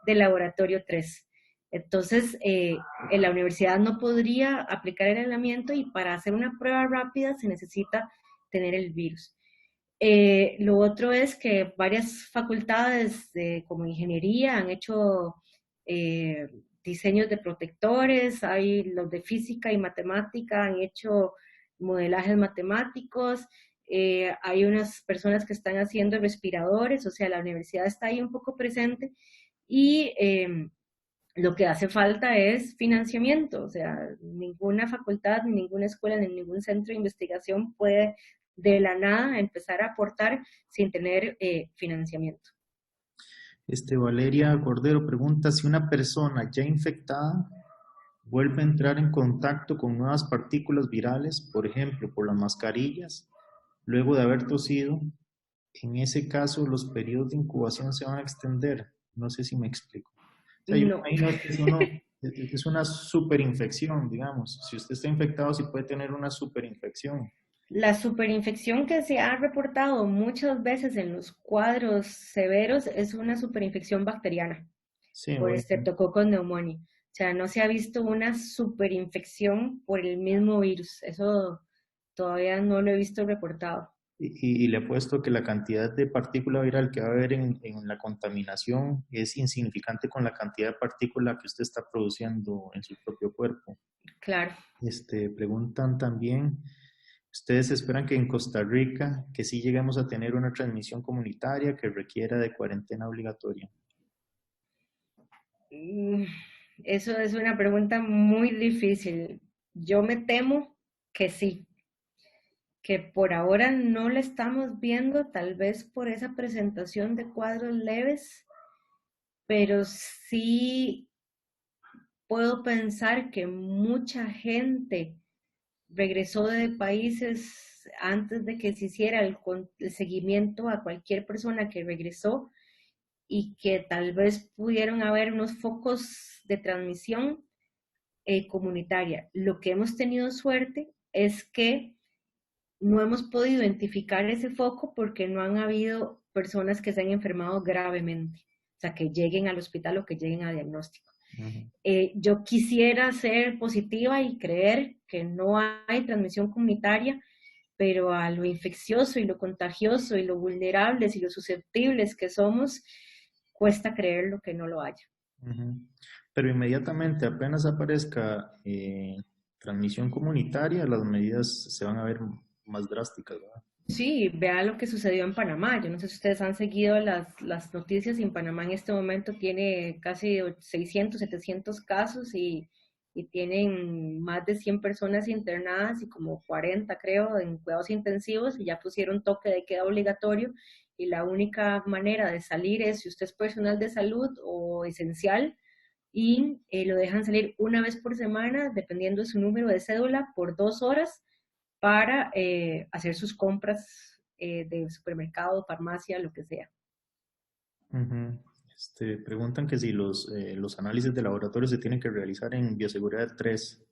Speaker 3: del laboratorio 3. Entonces, en la universidad no podría aplicar el aislamiento y para hacer una prueba rápida se necesita tener el virus. Lo otro es que varias facultades como ingeniería han hecho eh, diseños de protectores, hay los de física y matemática han hecho modelajes matemáticos, hay unas personas que están haciendo respiradores, o sea, la universidad está ahí un poco presente y lo que hace falta es financiamiento, o sea, ninguna facultad, ni ninguna escuela, ni ningún centro de investigación puede de la nada empezar a aportar sin tener financiamiento.
Speaker 1: Valeria Cordero pregunta si una persona ya infectada vuelve a entrar en contacto con nuevas partículas virales, por ejemplo, por las mascarillas, luego de haber tosido, en ese caso los periodos de incubación se van a extender. No sé si me explico. O sea, yo
Speaker 3: No,
Speaker 1: me imagino que es una superinfección, digamos. Si usted está infectado, sí puede tener una superinfección.
Speaker 3: la superinfección que se ha reportado muchas veces en los cuadros severos es una superinfección bacteriana
Speaker 1: Sí,
Speaker 3: por
Speaker 1: bueno.
Speaker 3: Streptococcus pneumoniae. O sea, no se ha visto una superinfección por el mismo virus. Eso todavía no lo he visto reportado.
Speaker 1: Y le apuesto que la cantidad de partícula viral que va a haber en la contaminación es insignificante con la cantidad de partícula que usted está produciendo en su propio cuerpo.
Speaker 3: Claro.
Speaker 1: Preguntan también, ¿ustedes esperan que en Costa Rica que sí lleguemos a tener una transmisión comunitaria que requiera de cuarentena obligatoria?
Speaker 3: Mm, Eso es una pregunta muy difícil. Yo me temo que sí, que por ahora no la estamos viendo, tal vez por esa presentación de cuadros leves, pero sí puedo pensar que mucha gente regresó de países antes de que se hiciera el seguimiento a cualquier persona que regresó y que tal vez pudieron haber unos focos de transmisión comunitaria. Lo que hemos tenido suerte es que no hemos podido identificar ese foco porque no han habido personas que se han enfermado gravemente, o sea, que lleguen al hospital o que lleguen a diagnóstico.
Speaker 1: Ujú.
Speaker 3: Yo quisiera ser positiva y creer que no hay transmisión comunitaria, pero a lo infeccioso y lo contagioso y lo vulnerables y lo susceptibles que somos, cuesta creer lo que no lo haya.
Speaker 1: Ujú. Pero inmediatamente apenas aparezca transmisión comunitaria, las medidas se van a ver más drásticas, ¿verdad?
Speaker 3: Sí, vea lo que sucedió en Panamá. Yo no sé si ustedes han seguido las noticias y en Panamá en este momento tiene casi 600, 700 casos y tienen más de 100 personas internadas y como 40 creo en cuidados intensivos y ya pusieron toque de queda obligatorio y la única manera de salir es si usted es personal de salud o esencial y lo dejan salir una vez por semana dependiendo de su número de cédula por 2 horas para hacer sus compras de supermercado, farmacia, lo que sea.
Speaker 1: Ujú. Preguntan que si los análisis de laboratorio se tienen que realizar en bioseguridad 3.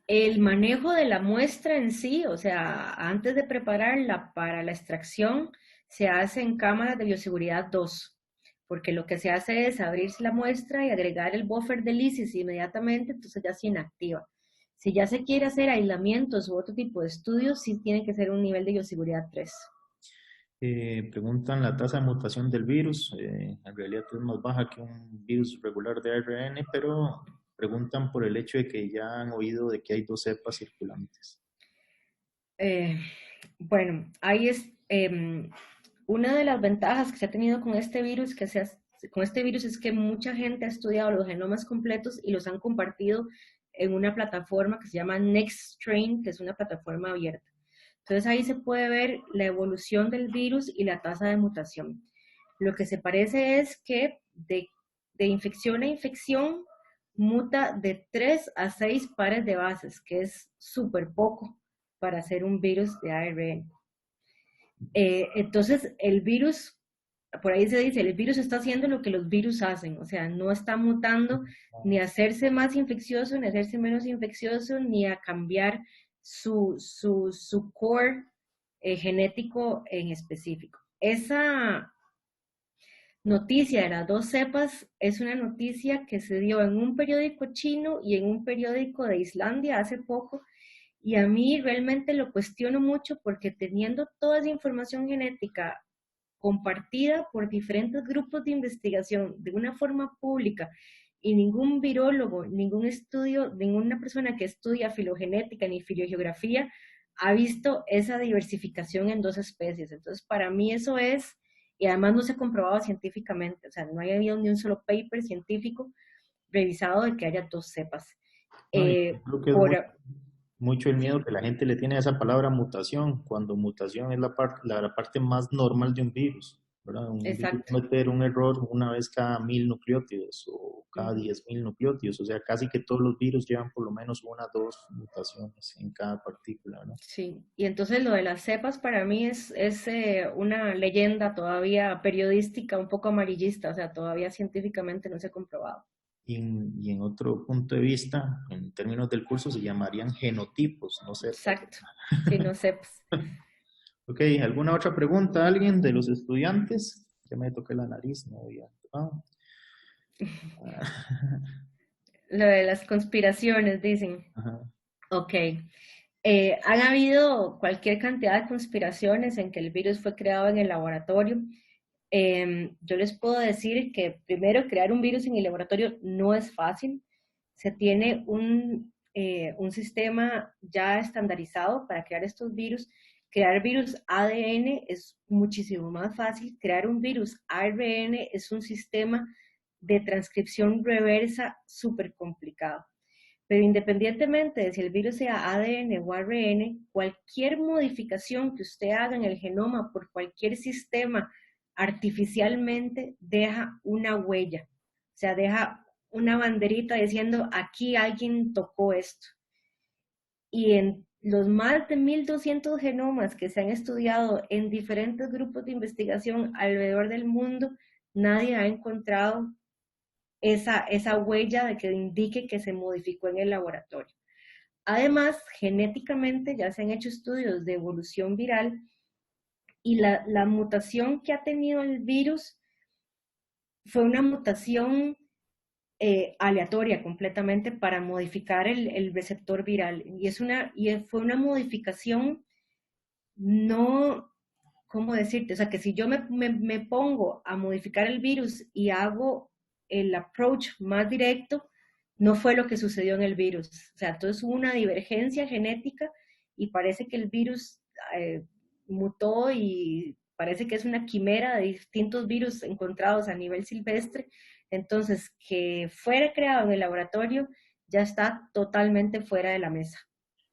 Speaker 3: El manejo de la muestra en sí, o sea, antes de prepararla para la extracción, se hace en cámaras de bioseguridad 2, porque lo que se hace es abrirse la muestra y agregar el buffer de lisis inmediatamente, entonces ya se inactiva. Si ya se quiere hacer aislamientos u otro tipo de estudios, sí tiene que ser un nivel de bioseguridad 3.
Speaker 1: Preguntan la tasa de mutación del virus. En realidad es más baja que un virus regular de ARN, pero preguntan por el hecho de que ya han oído de que hay dos cepas circulantes.
Speaker 3: Eh, bueno, ahí es una de las ventajas que se ha tenido con este virus, con este virus es que mucha gente ha estudiado los genomas completos y los han compartido en una plataforma que se llama NextStrain, que es una plataforma abierta. Entonces ahí se puede ver la evolución del virus y la tasa de mutación. Lo que se parece es que de infección a infección muta de 3 a 6 pares de bases, que es súper poco para hacer un virus de ARN. Entonces, el virus, por ahí se dice, el virus está haciendo lo que los virus hacen, o sea, no está mutando ni a hacerse más infeccioso, ni a hacerse menos infeccioso, ni a cambiar su core genético en específico. Esa noticia de las dos cepas es una noticia que se dio en un periódico chino y en un periódico de Islandia hace poco, y a mí realmente lo cuestiono mucho porque teniendo toda esa información genética compartida por diferentes grupos de investigación de una forma pública y ningún virólogo, ningún estudio, ninguna persona que estudia filogenética ni filogeografía ha visto esa diversificación en dos especies. Entonces, para mí eso es, y además no se ha comprobado científicamente, o sea, no ha habido ni un solo paper científico revisado de que haya dos cepas.
Speaker 1: No, y creo que es
Speaker 3: Por,
Speaker 1: mucho el miedo
Speaker 3: sí,
Speaker 1: que la gente le tiene a esa palabra mutación, cuando mutación es la parte más normal de un virus, ¿verdad? Un virus
Speaker 3: exacto.
Speaker 1: cometer un error una vez cada 1000 nucleótidos o cada
Speaker 3: Ujú.
Speaker 1: 10.000 nucleótidos, o sea, casi que todos los virus llevan por lo menos una o dos mutaciones en cada partícula, ¿no?
Speaker 3: Sí, y entonces lo de las cepas para mí es una leyenda todavía periodística, un poco amarillista, o sea, todavía científicamente no se ha comprobado.
Speaker 1: Y en otro punto de vista, en términos del curso, se llamarían genotipos, no cepas.
Speaker 3: Exacto, sí, no cepas.
Speaker 1: Ok, ¿alguna otra pregunta? ¿Alguien de los estudiantes? Ya me toqué la nariz, no había tocado.
Speaker 3: Lo de las conspiraciones, dicen.
Speaker 1: Ajá.
Speaker 3: Ok. Han habido cualquier cantidad de conspiraciones en que el virus fue creado en el laboratorio. Yo les puedo decir que primero crear un virus en el laboratorio no es fácil. Se tiene un sistema ya estandarizado para crear estos virus. Crear virus ADN es muchísimo más fácil. Crear un virus ARN es un sistema de transcripción reversa súper complicado. Pero independientemente de si el virus sea ADN o ARN, cualquier modificación que usted haga en el genoma por cualquier sistema artificialmente deja una huella, o sea, deja una banderita diciendo aquí alguien tocó esto. Y en los más de 1200 genomas que se han estudiado en diferentes grupos de investigación alrededor del mundo, nadie ha encontrado esa huella de que indique que se modificó en el laboratorio. Además, genéticamente ya se han hecho estudios de evolución viral y la mutación que ha tenido el virus fue una mutación aleatoria completamente para modificar el receptor viral. Y fue una modificación no, ¿cómo decirte? O sea, que si yo me pongo a modificar el virus y hago el approach más directo, no fue lo que sucedió en el virus. O sea, entonces hubo una divergencia genética y parece que el virus mutó y parece que es una quimera de distintos virus encontrados a nivel silvestre. Entonces, que fuera creado en el laboratorio ya está totalmente fuera de la mesa.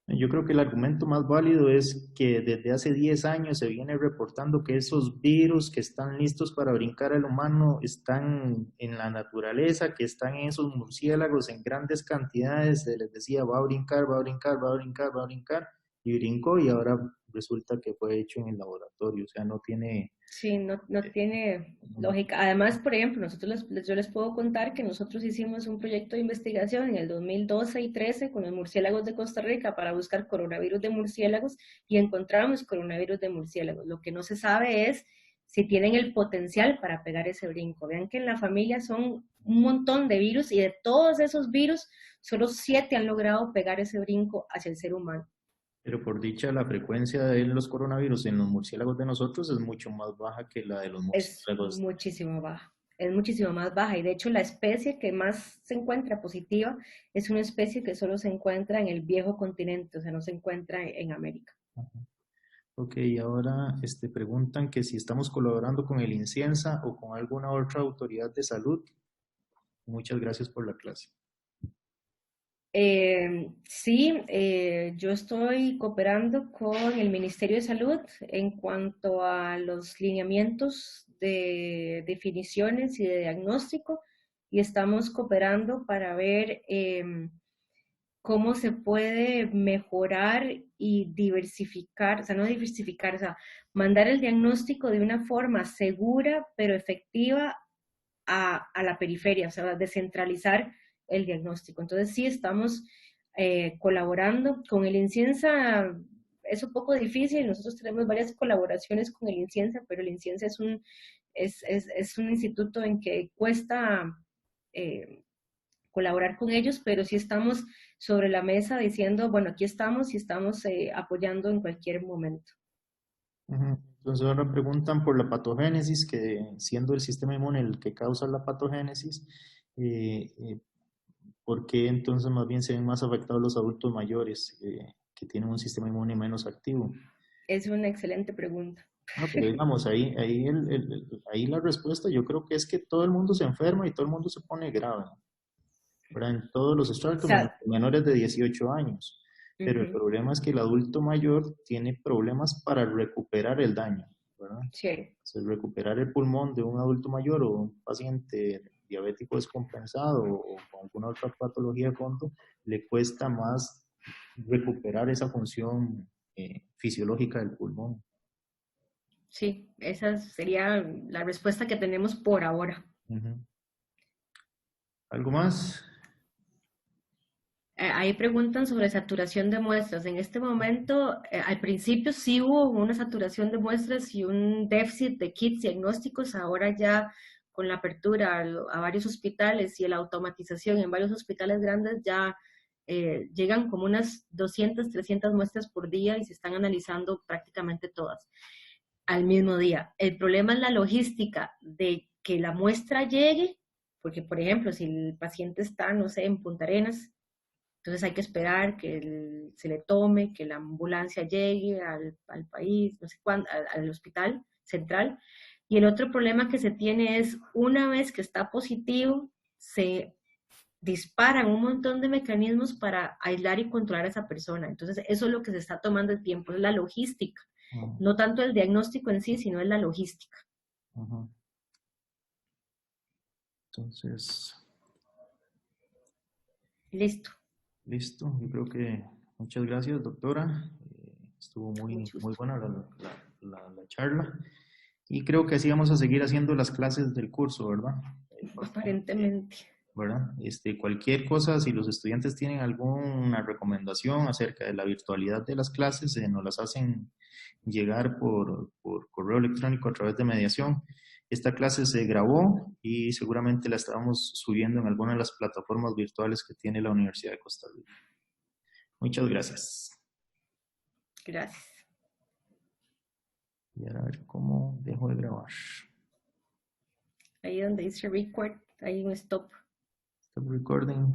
Speaker 1: Yo creo que el argumento más válido es que desde hace 10 años se viene reportando que esos virus que están listos para brincar al humano están en la naturaleza, que están en esos murciélagos en grandes cantidades. Se les decía, va a brincar, va a brincar, va a brincar, va a brincar, y brincó y ahora resulta que fue hecho en el laboratorio. O sea, no tiene...
Speaker 3: Sí, no
Speaker 1: eh,
Speaker 3: tiene lógica. Además, por ejemplo, yo les puedo contar que nosotros hicimos un proyecto de investigación en el 2012 y 13 con los murciélagos de Costa Rica para buscar coronavirus de murciélagos y encontramos coronavirus de murciélagos. Lo que no se sabe es si tienen el potencial para pegar ese brinco. Vean que en la familia son un montón de virus y de todos esos virus, solo 7 han logrado pegar ese brinco hacia el ser humano.
Speaker 1: Pero por dicha, la frecuencia de los coronavirus en los murciélagos de nosotros es mucho más baja que la de los
Speaker 3: Es
Speaker 1: murciélagos.
Speaker 3: muchísimo baja. Es muchísimo más baja y de hecho la especie que más se encuentra positiva es una especie que solo se encuentra en el viejo continente, o sea, no se encuentra en América.
Speaker 1: Ok, ahora preguntan que si estamos colaborando con el INCIENSA o con alguna otra autoridad de salud. Muchas gracias por la clase.
Speaker 3: Sí, yo estoy cooperando con el Ministerio de Salud en cuanto a los lineamientos de definiciones y de diagnóstico y estamos cooperando para ver cómo se puede mejorar y diversificar, o sea, no diversificar, o sea, mandar el diagnóstico de una forma segura pero efectiva a la periferia, o sea, descentralizar el diagnóstico. Entonces sí estamos colaborando con el INCIENSA. Es un poco difícil, nosotros tenemos varias colaboraciones con el INCIENSA, pero el INCIENSA es un instituto en que cuesta eh, colaborar con ellos, pero sí estamos sobre la mesa diciendo, bueno, aquí estamos y estamos apoyando en cualquier momento.
Speaker 1: Ujú. Entonces ahora preguntan por la patogénesis, que siendo el sistema inmune el que causa la patogénesis, eh, eh, ¿por qué entonces más bien se ven más afectados los adultos mayores que tienen un sistema inmune menos activo?
Speaker 3: Es una excelente pregunta.
Speaker 1: No, pero digamos, ahí la respuesta yo creo que es que todo el mundo se enferma y todo el mundo se pone grave, ¿verdad? En todos los
Speaker 3: O
Speaker 1: estratos, menos
Speaker 3: sea,
Speaker 1: los menores de 18 años. Pero el
Speaker 3: uh-huh,
Speaker 1: problema es que el adulto mayor tiene problemas para recuperar el daño, ¿verdad?
Speaker 3: sí.
Speaker 1: Entonces, recuperar el pulmón de un adulto mayor o un paciente diabético descompensado o con alguna otra patología de fondo, le cuesta más recuperar esa función fisiológica del pulmón.
Speaker 3: Sí, esa sería la respuesta que tenemos por ahora.
Speaker 1: Ujú. ¿Algo más?
Speaker 3: Ahí preguntan sobre saturación de muestras. En este momento, al principio sí hubo una saturación de muestras y un déficit de kits diagnósticos. Ahora ya con la apertura a varios hospitales y la automatización en varios hospitales grandes ya llegan como unas 200, 300 muestras por día y se están analizando prácticamente todas al mismo día. El problema es la logística de que la muestra llegue, porque por ejemplo, si el paciente está, no sé, en Punta Arenas, entonces hay que esperar que se le tome, que la ambulancia llegue al país, no sé cuándo, al hospital central. Y el otro problema que se tiene es, una vez que está positivo, se disparan un montón de mecanismos para aislar y controlar a esa persona. Entonces, eso es lo que se está tomando el tiempo, es la logística.
Speaker 1: Ujú,
Speaker 3: No tanto el diagnóstico en sí, sino es la logística.
Speaker 1: ujú. Entonces,
Speaker 3: Listo.
Speaker 1: listo. Yo creo que muchas gracias, doctora. Estuvo muy,
Speaker 3: Mucho
Speaker 1: muy
Speaker 3: gusto.
Speaker 1: buena la charla. Y creo que así vamos a seguir haciendo las clases del curso, ¿verdad?
Speaker 3: Aparentemente.
Speaker 1: ¿Verdad? Cualquier cosa, si los estudiantes tienen alguna recomendación acerca de la virtualidad de las clases, nos las hacen llegar por correo electrónico a través de mediación. Esta clase se grabó y seguramente la estamos subiendo en alguna de las plataformas virtuales que tiene la Universidad de Costa Rica. Muchas gracias.
Speaker 3: Gracias.
Speaker 1: Y ahora a ver cómo dejo de grabar.
Speaker 3: Ahí donde dice record, hay un stop.
Speaker 1: Stop recording.